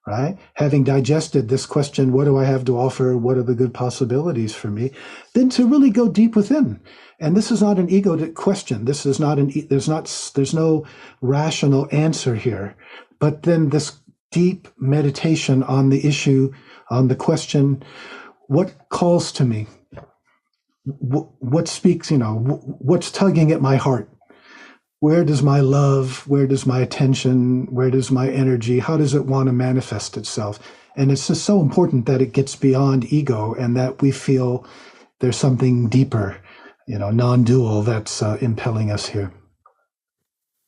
right? Having digested this question, what do I have to offer? What are the good possibilities for me? Then to really go deep within. And this is not an egoic question. This is not there's no rational answer here. But then this deep meditation on the issue, on the question, what calls to me? What speaks, what's tugging at my heart? Where does my love, where does my attention, where does my energy, how does it want to manifest itself? And it's just so important that it gets beyond ego and that we feel there's something deeper, non-dual that's impelling us here.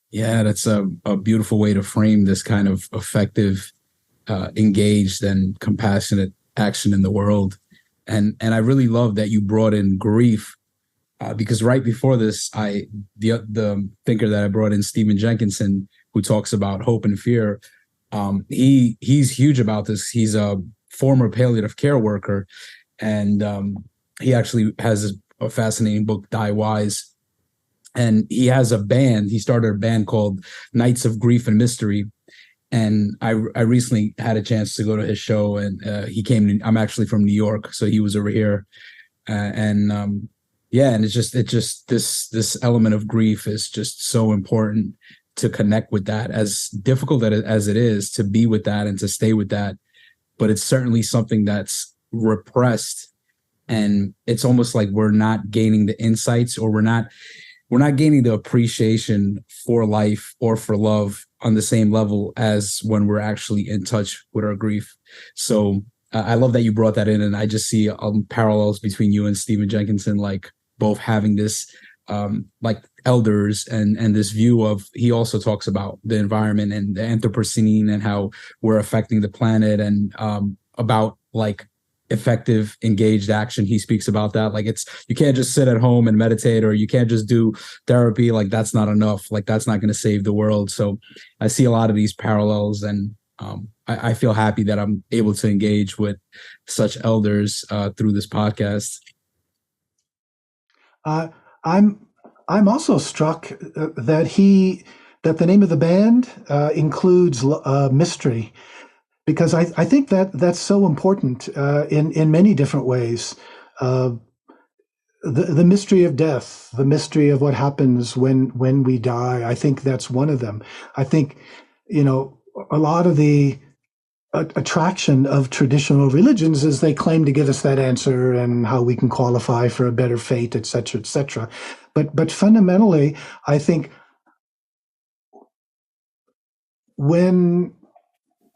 Yeah, that's a beautiful way to frame this kind of effective, engaged and compassionate action in the world. And I really love that you brought in grief. Because right before this, the thinker that I brought in, Stephen Jenkinson, who talks about hope and fear, he's huge about this. He's a former palliative care worker, and he actually has a fascinating book, Die Wise. And he has a band. He started a band called Nights of Grief and Mystery. And I recently had a chance to go to his show, and he came. I'm actually from New York, so he was over here, yeah, and it's just this element of grief is just so important to connect with that, as difficult as it is to be with that and to stay with that. But it's certainly something that's repressed, and it's almost like we're not gaining the insights, or we're not gaining the appreciation for life or for love on the same level as when we're actually in touch with our grief. So I love that you brought that in, and I just see parallels between you and Stephen Jenkinson, like both having this like elders and this view of, he also talks about the environment and the Anthropocene and how we're affecting the planet, and about like effective engaged action. He speaks about that, like you can't just sit at home and meditate, or you can't just do therapy, like that's not enough, like that's not going to save the world. So I see a lot of these parallels, and I feel happy that I'm able to engage with such elders through this podcast. I'm also struck that the name of the band includes mystery, because I think that's so important in many different ways. The mystery of death, the mystery of what happens when we die. I think that's one of them. I think a lot of the attraction of traditional religions is they claim to give us that answer and how we can qualify for a better fate, et cetera, et cetera. But fundamentally, I think when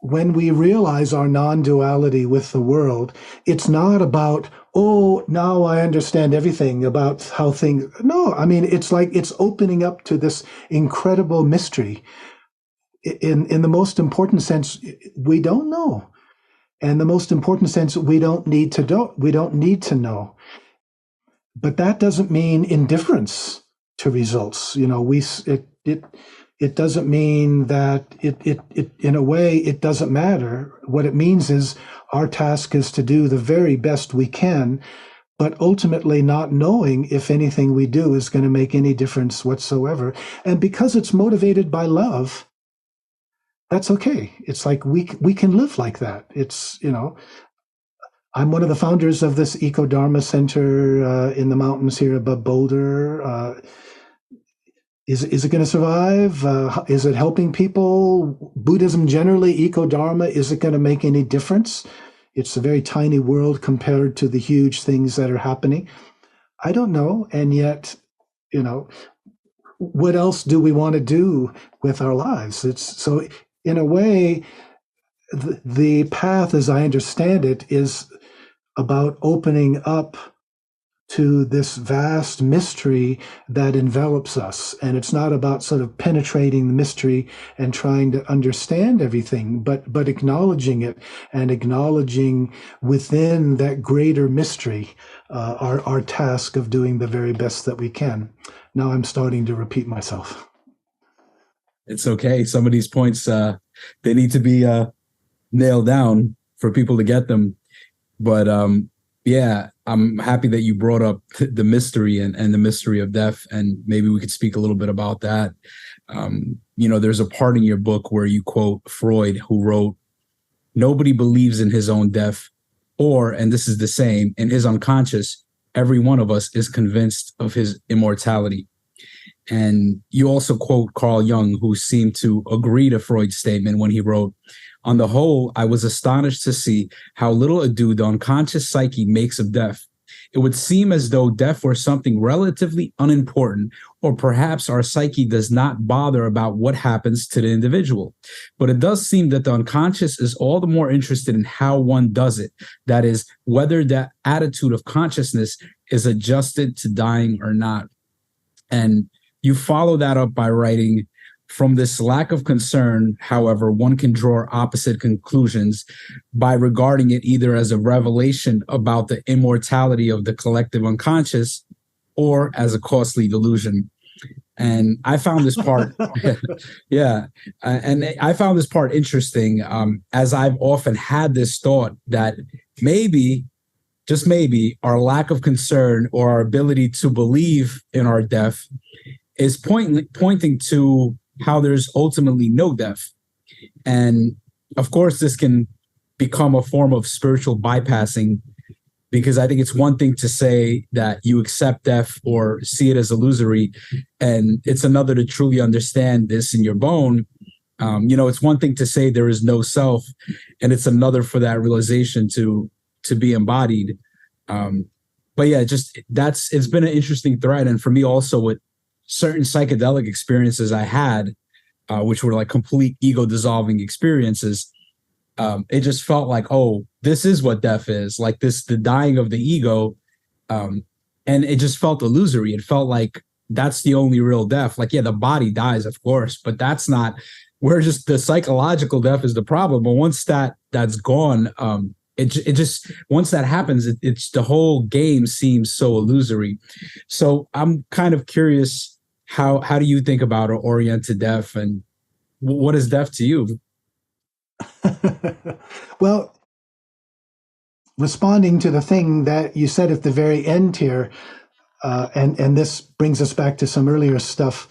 we realize our non-duality with the world, it's not about, oh, now I understand everything about how things. No, I mean, it's like it's opening up to this incredible mystery. In the most important sense, we don't know, and the most important sense, we don't need to know. But that doesn't mean indifference to results. It doesn't mean that it in a way it doesn't matter. What it means is our task is to do the very best we can, but ultimately not knowing if anything we do is going to make any difference whatsoever. And because it's motivated by love, that's okay. It's like we can live like that. It's, I'm one of the founders of this Ecodharma center in the mountains here above Boulder. Is it going to survive? Is it helping people? Buddhism generally, Ecodharma, is it going to make any difference? It's a very tiny world compared to the huge things that are happening. I don't know. And yet, what else do we want to do with our lives? So in a way, the path, as I understand it, is about opening up to this vast mystery that envelops us. And it's not about sort of penetrating the mystery and trying to understand everything, but acknowledging it and acknowledging within that greater mystery our task of doing the very best that we can. Now I'm starting to repeat myself. It's okay. Some of these points, they need to be nailed down for people to get them. But yeah, I'm happy that you brought up the mystery and the mystery of death, and maybe we could speak a little bit about that. There's a part in your book where you quote Freud, who wrote, nobody believes in his own death, or, and this is the same, in his unconscious, every one of us is convinced of his immortality. And you also quote Carl Jung, who seemed to agree to Freud's statement when he wrote, "On the whole, I was astonished to see how little ado the unconscious psyche makes of death. It would seem as though death were something relatively unimportant, or perhaps our psyche does not bother about what happens to the individual. But it does seem that the unconscious is all the more interested in how one does it. That is, whether that attitude of consciousness is adjusted to dying or not." And you follow that up by writing, "From this lack of concern, however, one can draw opposite conclusions by regarding it either as a revelation about the immortality of the collective unconscious or as a costly delusion." And I found this part, and I found this part interesting, as I've often had this thought that maybe, just maybe, our lack of concern or our ability to believe in our death is pointing to how there's ultimately no death. And of course, this can become a form of spiritual bypassing, because I think it's one thing to say that you accept death or see it as illusory, and it's another to truly understand this in your bone. It's one thing to say there is no self, and it's another for that realization to be embodied. But yeah, it's been an interesting thread. And for me also, with certain psychedelic experiences I had, which were like complete ego dissolving experiences, it just felt like, oh, this is what death is, like the dying of the ego. And it just felt illusory. It felt like that's the only real death. Like, yeah, the body dies, of course, but that's not where, just the psychological death is the problem. But once that's gone, it just, once that happens, it's the whole game seems so illusory. So I'm kind of curious, how do you think about or orient to death, and what is death to you? Well, responding to the thing that you said at the very end here, and this brings us back to some earlier stuff,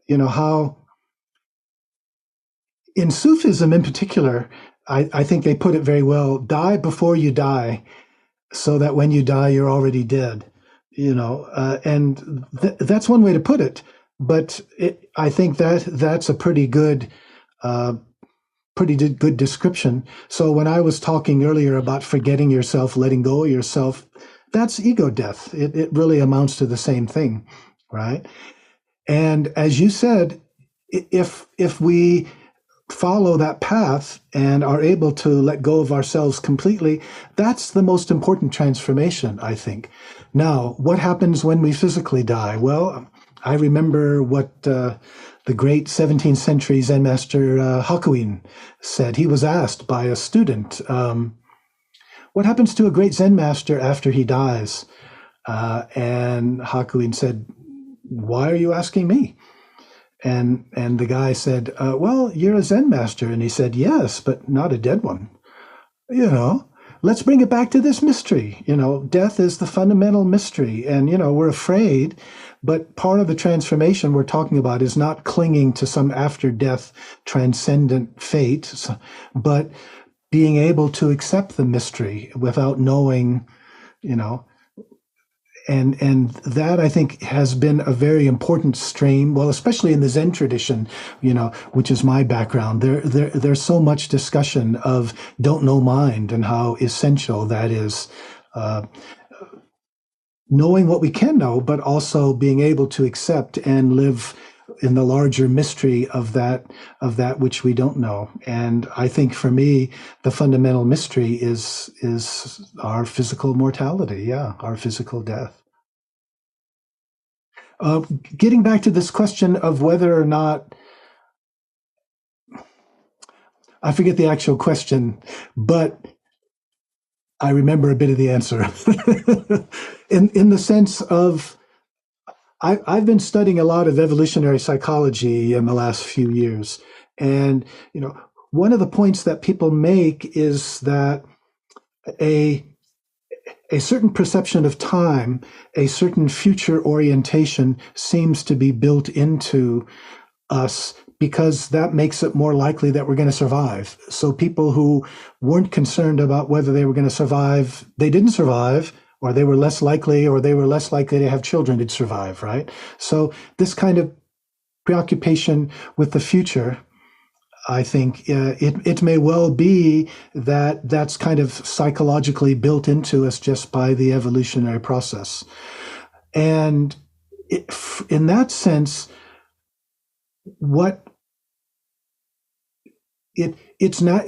how in Sufism in particular, I think they put it very well: die before you die, so that when you die, you're already dead. And that's one way to put it. But I think that's a pretty good description. So when I was talking earlier about forgetting yourself, letting go of yourself, that's ego death. It really amounts to the same thing, right? And as you said, if we follow that path and are able to let go of ourselves completely, that's the most important transformation, I think. Now, what happens when we physically die? Well, I remember what the great 17th century Zen master Hakuin said. He was asked by a student, what happens to a great Zen master after he dies? And Hakuin said, "Why are you asking me?" And the guy said, "Well, you're a Zen master." And he said, "Yes, but not a dead one. Let's bring it back to this mystery. Death is the fundamental mystery. And, we're afraid, but part of the transformation we're talking about is not clinging to some after-death transcendent fate, but being able to accept the mystery without knowing, and that, I think, has been a very important stream, well, especially in the Zen tradition, which is my background. There's so much discussion of don't know mind and how essential that is. Knowing what we can know, but also being able to accept and live in the larger mystery of that which we don't know. And I think for me, the fundamental mystery is our physical mortality. Yeah, our physical death. Getting back to this question of whether or not, I forget the actual question, but I remember a bit of the answer. in the sense of, I've been studying a lot of evolutionary psychology in the last few years. And, one of the points that people make is that a certain perception of time, a certain future orientation seems to be built into us because that makes it more likely that we're going to survive. So people who weren't concerned about whether they were going to survive, they didn't survive, or they were less likely, to have children to survive, right? So this kind of preoccupation with the future, I think it may well be that that's kind of psychologically built into us just by the evolutionary process. And in that sense, it's not,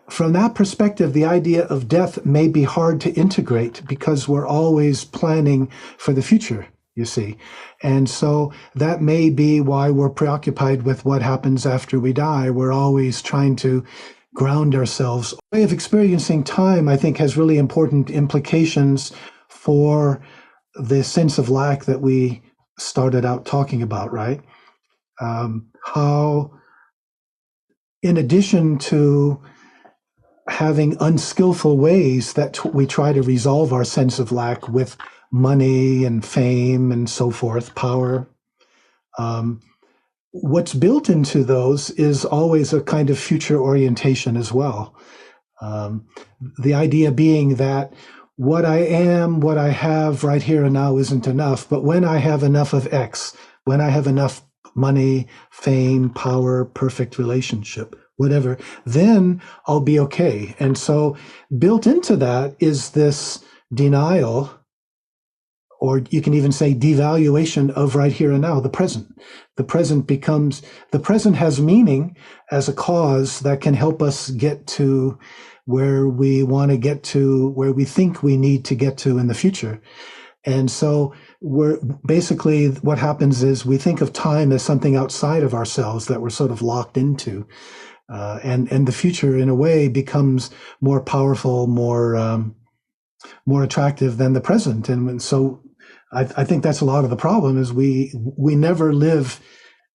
from that perspective, the idea of death may be hard to integrate because we're always planning for the future, you see. And so that may be why we're preoccupied with what happens after we die. We're always trying to ground ourselves. The way of experiencing time, I think, has really important implications for the sense of lack that we started out talking about, right? How, in addition to having unskillful ways that we try to resolve our sense of lack with money and fame and so forth, power, what's built into those is always a kind of future orientation as well. The idea being that what I am, what I have right here and now isn't enough, but when I have enough of X, when I have enough money, fame, power, perfect relationship, whatever, then I'll be okay. And so built into that is this denial, or you can even say devaluation of right here and now, the present. The present has meaning as a cause that can help us get to where we want to get to, where we think we need to get to in the future. And so what happens is we think of time as something outside of ourselves that we're sort of locked into. And the future, in a way, becomes more powerful, more attractive than the present. And so I think that's a lot of the problem is we never live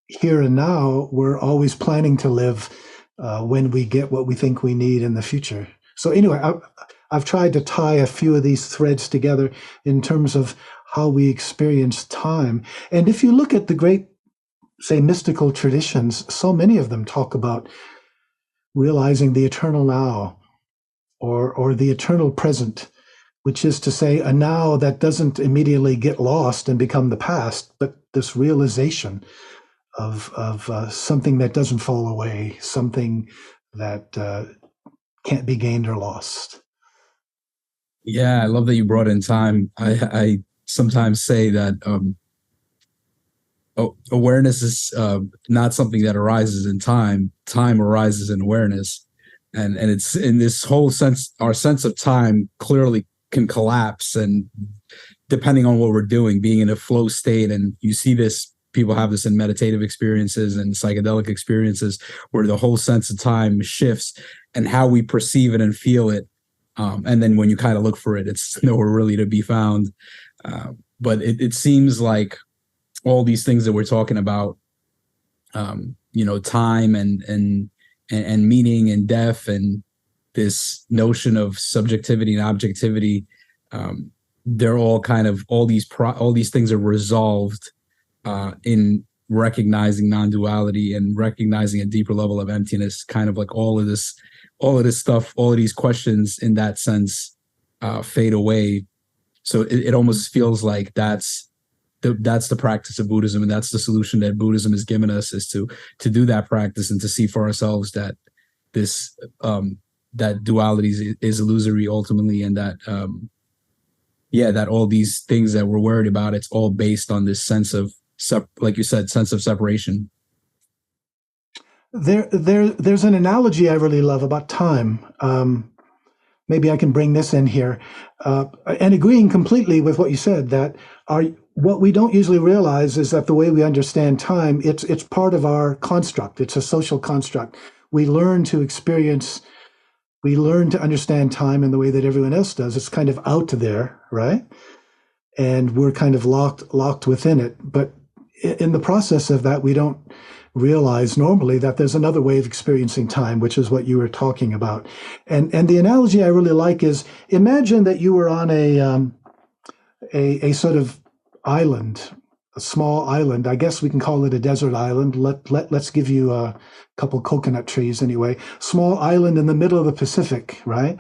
here and now. We're always planning to live when we get what we think we need in the future. So anyway, I've tried to tie a few of these threads together in terms of how we experience time. And if you look at the great, say, mystical traditions, so many of them talk about realizing the eternal now, or the eternal present, which is to say a now that doesn't immediately get lost and become the past, but this realization of something that doesn't fall away, something that can't be gained or lost. Yeah, I love that you brought in time. I sometimes say that awareness is not something that arises in time. Time arises in awareness. And it's in this whole sense, our sense of time clearly can collapse. And depending on what we're doing, being in a flow state, and you see this, people have this in meditative experiences and psychedelic experiences where the whole sense of time shifts and how we perceive it and feel it. And then when you kind of look for it, it's nowhere really to be found. But it seems like all these things that we're talking about, time and meaning and death and this notion of subjectivity and objectivity, they're all kind of all these things are resolved in recognizing non-duality and recognizing a deeper level of emptiness. Kind of like all of this stuff, all of these questions in that sense fade away. So it almost feels like that's the practice of Buddhism, and that's the solution that Buddhism has given us, is to do that practice and to see for ourselves that this that duality is illusory ultimately, and that that all these things that we're worried about, it's all based on this sense of like you said, sense of separation. There's an analogy I really love about time. Maybe I can bring this in here, and agreeing completely with what you said, that what we don't usually realize is that the way we understand time, it's part of our construct. It's a social construct. We learn to understand time in the way that everyone else does. It's kind of out there, right? And we're kind of locked within it. But in the process of that, we don't realize normally that there's another way of experiencing time, which is what you were talking about. And the analogy I really like is, imagine that you were on a sort of island, a small island. I guess we can call it a desert island. Let's give you a couple coconut trees anyway. Small island in the middle of the Pacific, right?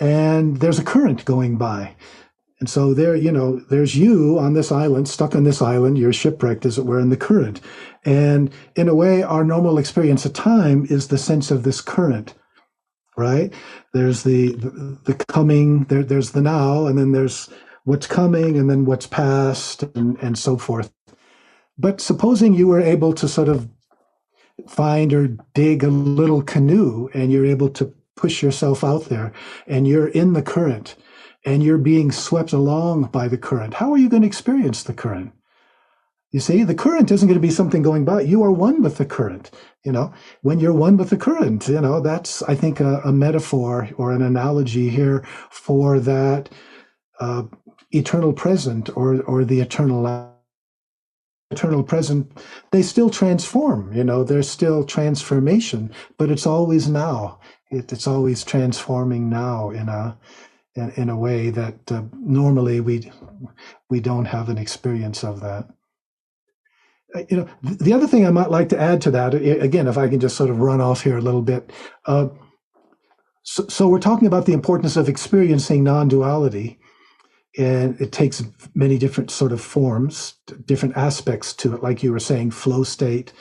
And there's a current going by. And so there, there's you on this island, stuck on this island, you're shipwrecked, as it were, in the current. And in a way, our normal experience of time is the sense of this current, right? There's the coming, there's the now, and then there's what's coming, and then what's past, and so forth. But supposing you were able to sort of find or dig a little canoe, and you're able to push yourself out there, and you're in the current, and you're being swept along by the current. How are you going to experience the current? You see, the current isn't going to be something going by. You are one with the current. When you're one with the current, that's, I think, a metaphor or an analogy here for that eternal present or the eternal present. They still transform. There's still transformation, but it's always now. It's always transforming now in a way that normally we don't have an experience of that. The other thing I might like to add to that, again, if I can just sort of run off here a little bit. So we're talking about the importance of experiencing non-duality, and it takes many different sort of forms, different aspects to it, like you were saying, flow state,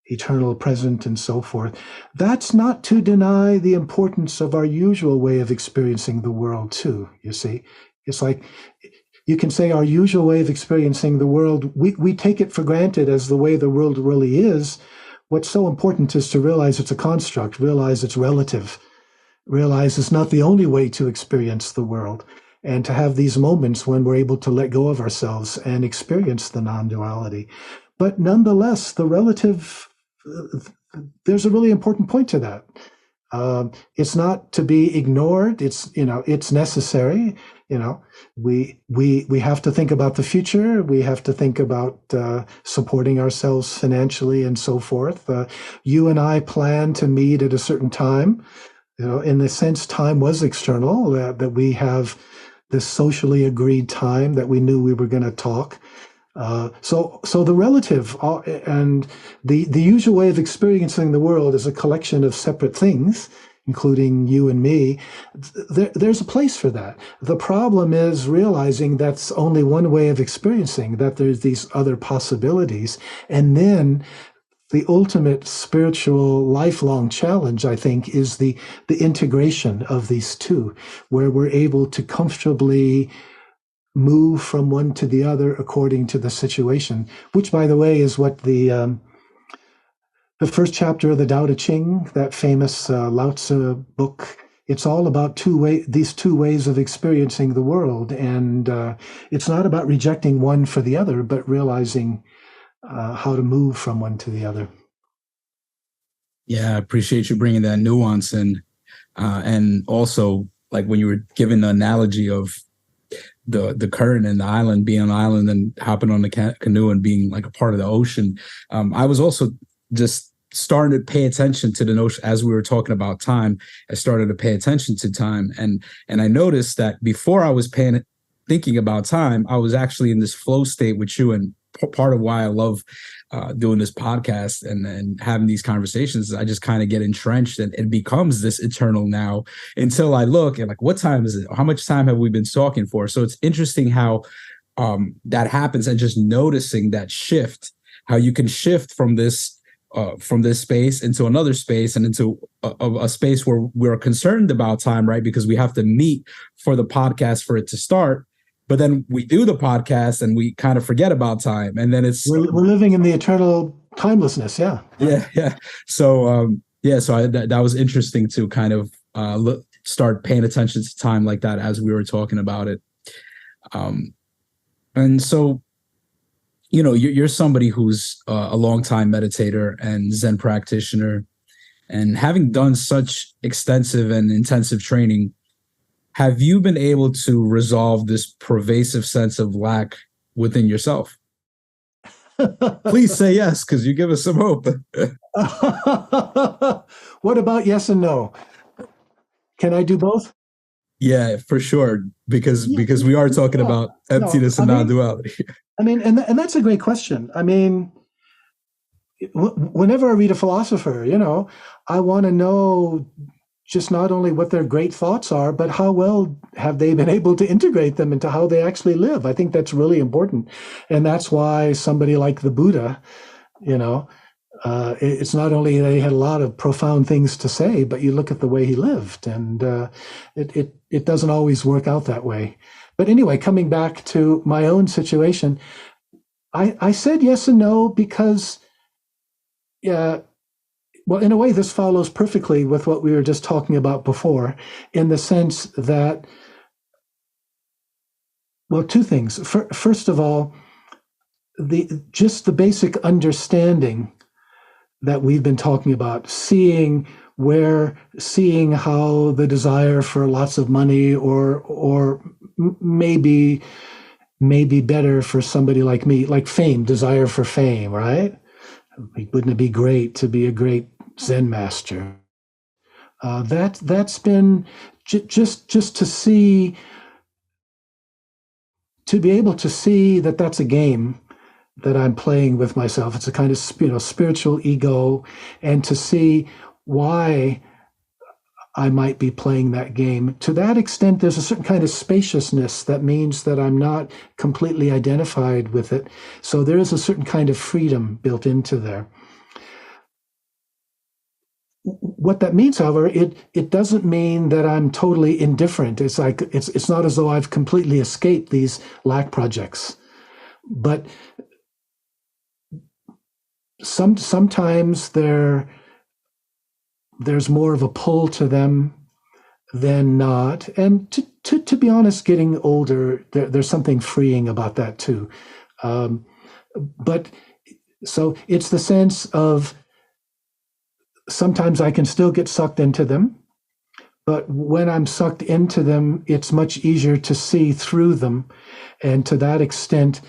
eternal present, and so forth. That's not to deny the importance of our usual way of experiencing the world too, you see. It's like, you can say our usual way of experiencing the world, we take it for granted as the way the world really is. What's so important is to realize it's a construct, realize it's relative, realize it's not the only way to experience the world, and to have these moments when we're able to let go of ourselves and experience the non-duality. But nonetheless, the relative, there's a really important point to that. It's not to be ignored. It's necessary. We have to think about the future. We have to think about supporting ourselves financially and so forth. You and I plan to meet at a certain time. In a sense, time was external, that we have this socially agreed time that we knew we were going to talk. So the relative and the usual way of experiencing the world is a collection of separate things, including you and me. There's a place for that. The problem is realizing that's only one way of experiencing, that there's these other possibilities. And then the ultimate spiritual lifelong challenge, I think, is the integration of these two, where we're able to comfortably move from one to the other according to the situation, which, by the way, is what the first chapter of the Tao Te Ching, that famous Lao Tzu book, it's all about these two ways of experiencing the world. And it's not about rejecting one for the other, but realizing how to move from one to the other. Yeah, I appreciate you bringing that nuance in. And also, like when you were giving the analogy of the current and the island, being on the island and hopping on the canoe and being like a part of the ocean. I was also just starting to pay attention to the notion, as we were talking about time. I started to pay attention to time, and I noticed that before I was thinking about time, I was actually in this flow state with you. And part of why I love doing this podcast and having these conversations is I just kind of get entrenched, and it becomes this eternal now until I look and like, what time is it? How much time have we been talking for? So it's interesting how that happens, and just noticing that shift, how you can shift from this space into another space, and into a space where we're concerned about time, right? Because we have to meet for the podcast for it to start. But then we do the podcast and we kind of forget about time. And then we're living in the eternal timelessness. Yeah. Yeah. So, that was interesting to kind of start paying attention to time like that as we were talking about it. And so, you're somebody who's a longtime meditator and Zen practitioner, and having done such extensive and intensive training, have you been able to resolve this pervasive sense of lack within yourself? Please say yes, because you give us some hope. What about yes and no? Can I do both? Yeah, for sure. Yeah, Because we are talking yeah. about No, emptiness and non-duality. and that's a great question. I mean, whenever I read a philosopher, I want to know just not only what their great thoughts are, but how well have they been able to integrate them into how they actually live. I think that's really important. And that's why somebody like the Buddha, you know, it's not only that he had a lot of profound things to say, but you look at the way he lived, and it doesn't always work out that way. But anyway, coming back to my own situation, I said yes and no because, yeah, well, in a way, this follows perfectly with what we were just talking about before, in the sense that, well, two things. First of all, the basic understanding that we've been talking about, seeing how the desire for lots of money, or maybe better for somebody like me, like fame, desire for fame, right? Wouldn't it be great to be a great Zen master? That's been just to be able to see that that's a game that I'm playing with myself. It's a kind of spiritual ego, and to see why I might be playing that game. To that extent, there's a certain kind of spaciousness that means that I'm not completely identified with it. So there is a certain kind of freedom built into there. What that means, however, it doesn't mean that I'm totally indifferent. It's like it's not as though I've completely escaped these lack projects, but sometimes there's more of a pull to them than not. And to be honest, getting older, there's something freeing about that too. But so it's the sense of sometimes I can still get sucked into them, but when I'm sucked into them, it's much easier to see through them. And to that extent,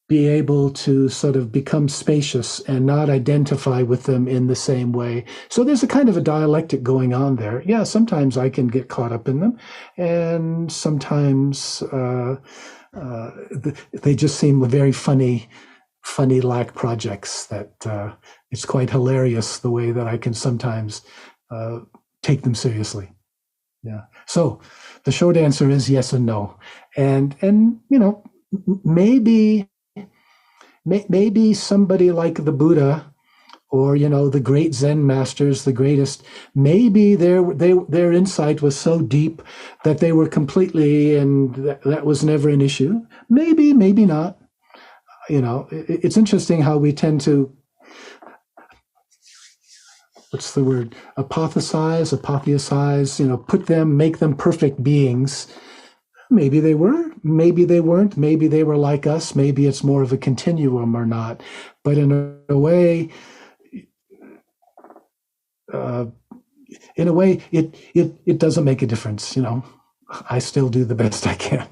be able to sort of become spacious and not identify with them in the same way. So there's a kind of a dialectic going on there. Yeah, sometimes I can get caught up in them, and sometimes they just seem very funny lack projects that it's quite hilarious the way that I can sometimes take them seriously. Yeah. So the short answer is yes and no. And maybe somebody like the Buddha, or the great Zen masters, the greatest, maybe their insight was so deep that they were completely, and that was never an issue. Maybe not. It's interesting how we tend to, what's the word, apotheosize, make them perfect beings. Maybe they were, maybe they weren't, maybe they were like us, maybe it's more of a continuum or not. But in a way, it doesn't make a difference. I still do the best I can.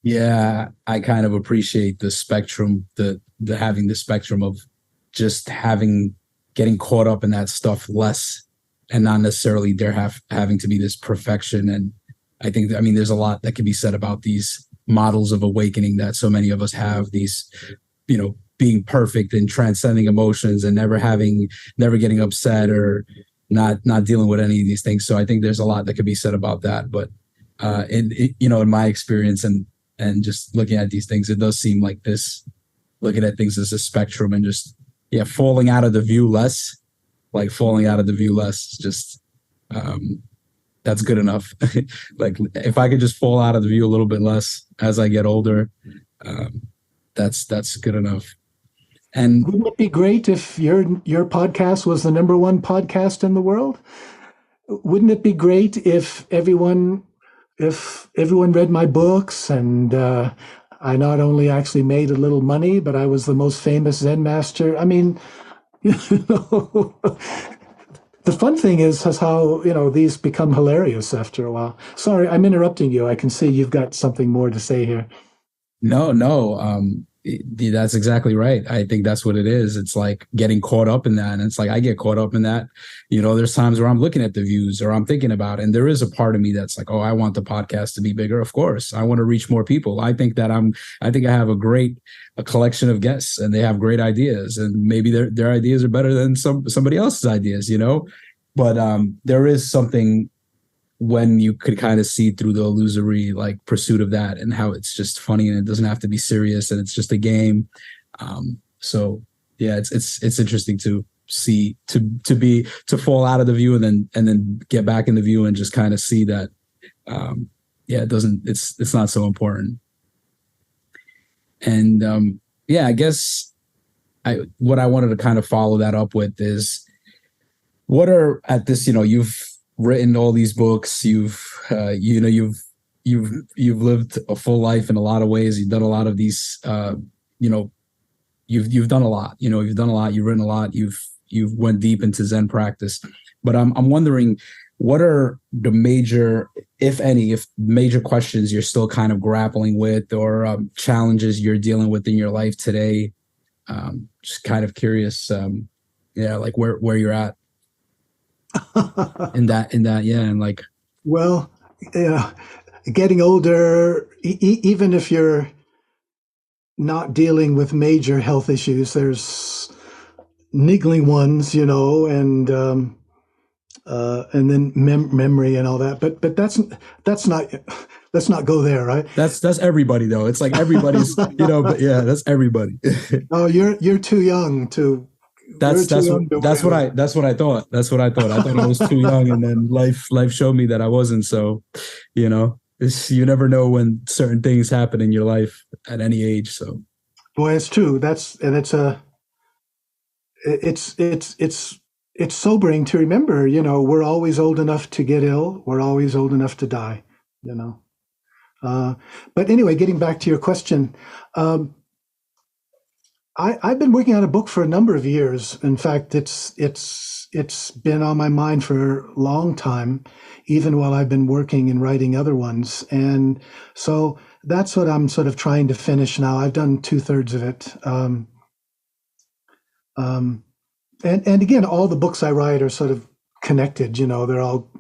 Yeah, I kind of appreciate the spectrum, the having the spectrum of just getting caught up in that stuff less, and not necessarily having to be this perfection. And I think, there's a lot that can be said about these models of awakening that so many of us have, these, being perfect and transcending emotions and never getting upset or not dealing with any of these things. So I think there's a lot that could be said about that. But in my experience and just looking at these things, it does seem like this, looking at things as a spectrum, and just, falling out of the view less, just, that's good enough. Like, if I could just fall out of the view a little bit less as I get older, that's good enough. And wouldn't it be great if your podcast was the number one podcast in the world? Wouldn't it be great if everyone read my books, and I not only actually made a little money, but I was the most famous Zen master? The fun thing is how these become hilarious after a while. Sorry, I'm interrupting you. I can see you've got something more to say here. No. That's exactly right. I think that's what it is. It's like getting caught up in that. And it's like I get caught up in that. There's times where I'm looking at the views or I'm thinking about it, and there is a part of me that's like, oh, I want the podcast to be bigger. Of course. I want to reach more people. I think I have a collection of guests and they have great ideas, and maybe their ideas are better than somebody else's ideas, But there is something when you could kind of see through the illusory like pursuit of that and how it's just funny and it doesn't have to be serious and it's just a game. So yeah, it's interesting to see to fall out of the view and then get back in the view and just kind of see that it's not so important. And I guess what I wanted to kind of follow that up with is what are at this, you've written all these books, you've lived a full life in a lot of ways. You've done a lot of these, you've done a lot, you've done a lot, you've written a lot, you've went deep into Zen practice. But I'm wondering, what are the major, if any, major questions you're still kind of grappling with, or challenges you're dealing with in your life today? Just kind of curious, like where you're at. in that and like, well, getting older, even if you're not dealing with major health issues, there's niggling ones, and then memory and all that, but that's not, let's not go there, right? That's everybody though. It's like everybody's but yeah, that's everybody. Oh, you're too young to. That's what I thought. I thought I was too young, and then life showed me that I wasn't. So, you never know when certain things happen in your life at any age. So, boy, it's true. It's sobering to remember. We're always old enough to get ill. We're always old enough to die. But anyway, getting back to your question. I've been working on a book for a number of years. In fact, it's been on my mind for a long time, even while I've been working and writing other ones. And so that's what I'm sort of trying to finish now. I've done 2/3 of it. And again, all the books I write are sort of connected. They're all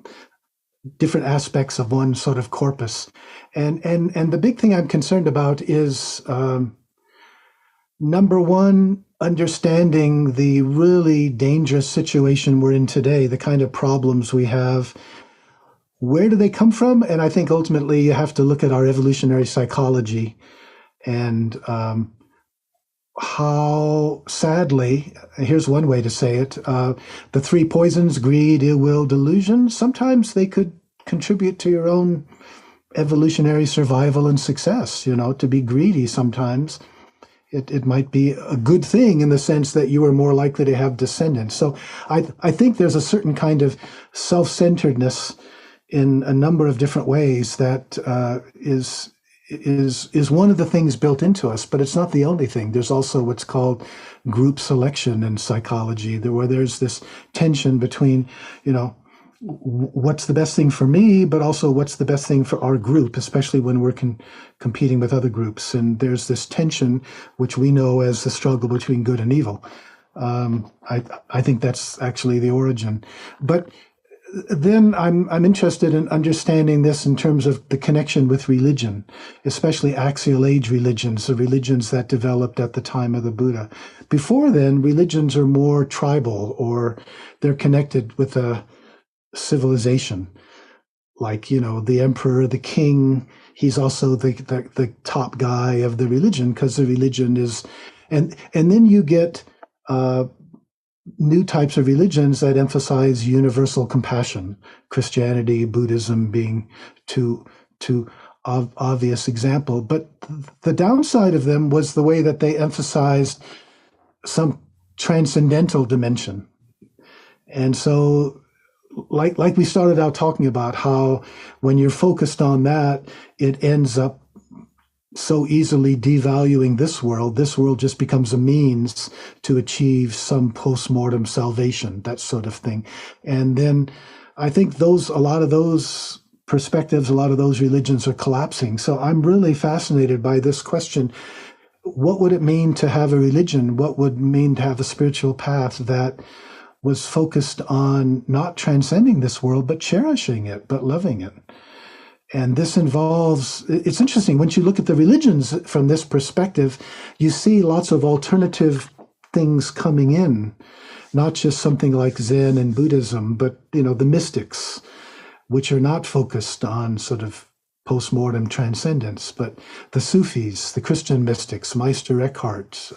different aspects of one sort of corpus. And the big thing I'm concerned about is number one, understanding the really dangerous situation we're in today, the kind of problems we have. Where do they come from? And I think ultimately you have to look at our evolutionary psychology and how, sadly, here's one way to say it, the three poisons, greed, ill will, delusion, sometimes they could contribute to your own evolutionary survival and success, to be greedy sometimes. It might be a good thing in the sense that you are more likely to have descendants. So I think there's a certain kind of self-centeredness in a number of different ways that is one of the things built into us, but it's not the only thing. There's also what's called group selection in psychology, where there's this tension between, what's the best thing for me, but also what's the best thing for our group, especially when we're competing with other groups. And there's this tension, which we know as the struggle between good and evil. I think that's actually the origin. But then I'm interested in understanding this in terms of the connection with religion, especially axial age religions, the religions that developed at the time of the Buddha. Before then, religions are more tribal, or they're connected with a civilization, like the emperor, the king. He's also the top guy of the religion, because the religion is, and then you get new types of religions that emphasize universal compassion. Christianity, Buddhism being two obvious example. But the downside of them was the way that they emphasized some transcendental dimension, and so. Like we started out talking about, how when you're focused on that, it ends up so easily devaluing this world. This world just becomes a means to achieve some post-mortem salvation, that sort of thing. And then I think a lot of those perspectives, a lot of those religions are collapsing. So I'm really fascinated by this question. what would it mean to have a religion? What would it mean to have a spiritual path that was focused on not transcending this world, but cherishing it, but loving it? And this involves, it's interesting, once you look at the religions from this perspective, you see lots of alternative things coming in, not just something like Zen and Buddhism, but, the mystics, which are not focused on sort of postmortem transcendence, but the Sufis, the Christian mystics, Meister Eckhart,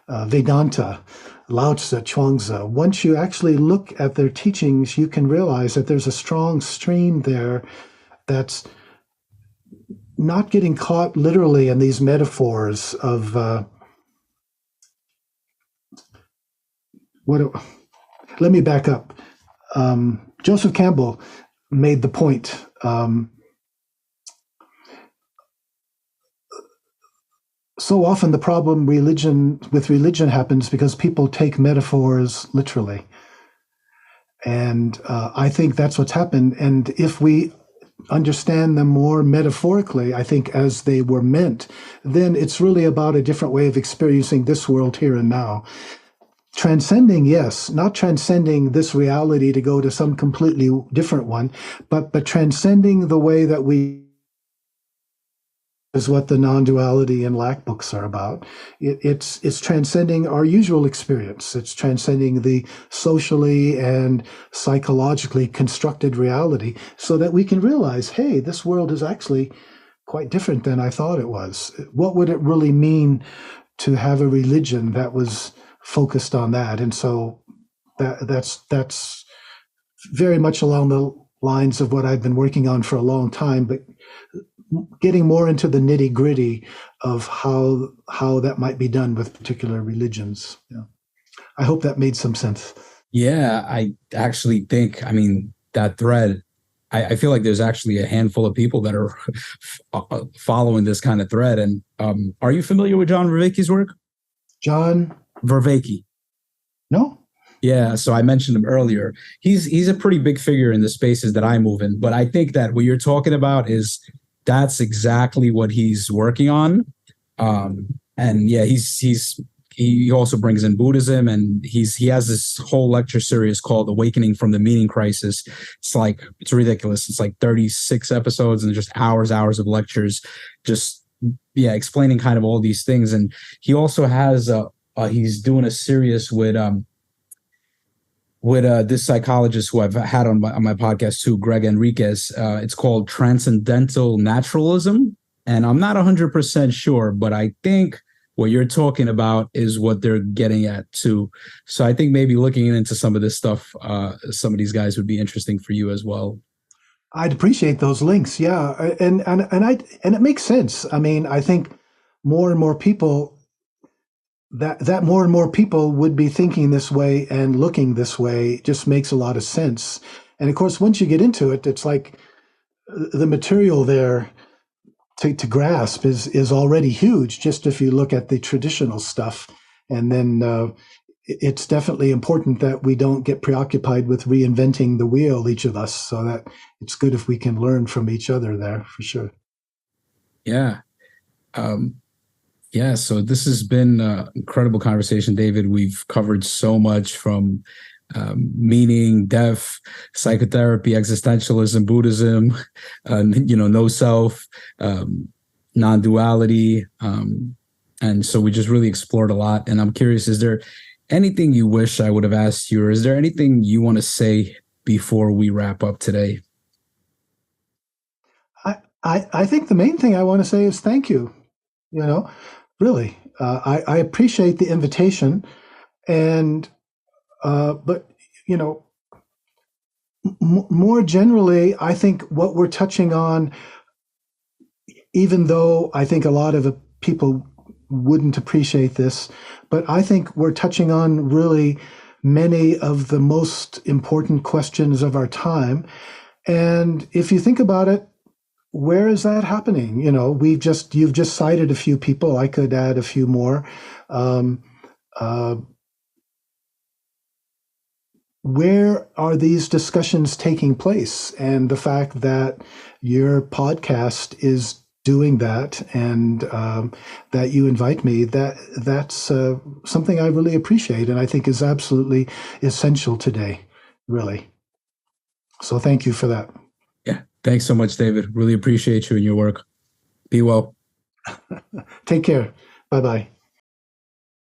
Vedanta, Lao Tzu, Chuangzi. Once you actually look at their teachings, you can realize that there's a strong stream there that's not getting caught literally in these metaphors of let me back up. Joseph Campbell made the point. So often the problem with religion happens because people take metaphors literally. And I think that's what's happened. And if we understand them more metaphorically, I think as they were meant, then it's really about a different way of experiencing this world here and now. Transcending, yes, not transcending this reality to go to some completely different one, but transcending the way that we is what the non-duality and lack books are about. It's transcending our usual experience. It's transcending the socially and psychologically constructed reality so that we can realize, hey, this world is actually quite different than I thought it was. What would it really mean to have a religion that was focused on that? And so that's very much along the lines of what I've been working on for a long time, but getting more into the nitty gritty of how that might be done with particular religions. Yeah. I hope that made some sense. Yeah, I actually think, that thread, I feel like there's actually a handful of people that are following this kind of thread. And are you familiar with John Vervaeke's work? John Vervaeke. No. Yeah, so I mentioned him earlier. He's a pretty big figure in the spaces that I move in. But I think that what you're talking about that's exactly what he's working on. And yeah, he also brings in Buddhism, and he has this whole lecture series called Awakening from the Meaning Crisis. It's ridiculous. It's like 36 episodes and just hours of lectures, just explaining kind of all these things. And he also has he's doing a series with this psychologist who I've had on my podcast too, Greg Enriquez. It's called Transcendental Naturalism. And I'm not 100% sure, but I think what you're talking about is what they're getting at too. So I think maybe looking into some of this stuff, some of these guys would be interesting for you as well. I'd appreciate those links. Yeah. And it makes sense. I think more and more people that more and more people would be thinking this way and looking this way just makes a lot of sense. And of course, once you get into it, it's like the material there to grasp is already huge, just if you look at the traditional stuff. And then it's definitely important that we don't get preoccupied with reinventing the wheel, each of us, so that it's good if we can learn from each other there, for sure. Yeah. Yeah, so this has been an incredible conversation, David. We've covered so much from meaning, death, psychotherapy, existentialism, Buddhism, no self, non-duality. And so we just really explored a lot. And I'm curious, is there anything you wish I would have asked you, or is there anything you want to say before we wrap up today? I think the main thing I want to say is thank you. Really, I appreciate the invitation, and but more generally, I think what we're touching on, even though I think a lot of people wouldn't appreciate this, but I think we're touching on really many of the most important questions of our time. And if you think about it, where is that happening? You've just cited a few people. I could add a few more. Where are these discussions taking place? And the fact that your podcast is doing that, and that you invite me. That's something I really appreciate, and I think is absolutely essential today, really. So thank you for that. Yeah. Thanks so much, David. Really appreciate you and your work. Be well. Take care. Bye bye.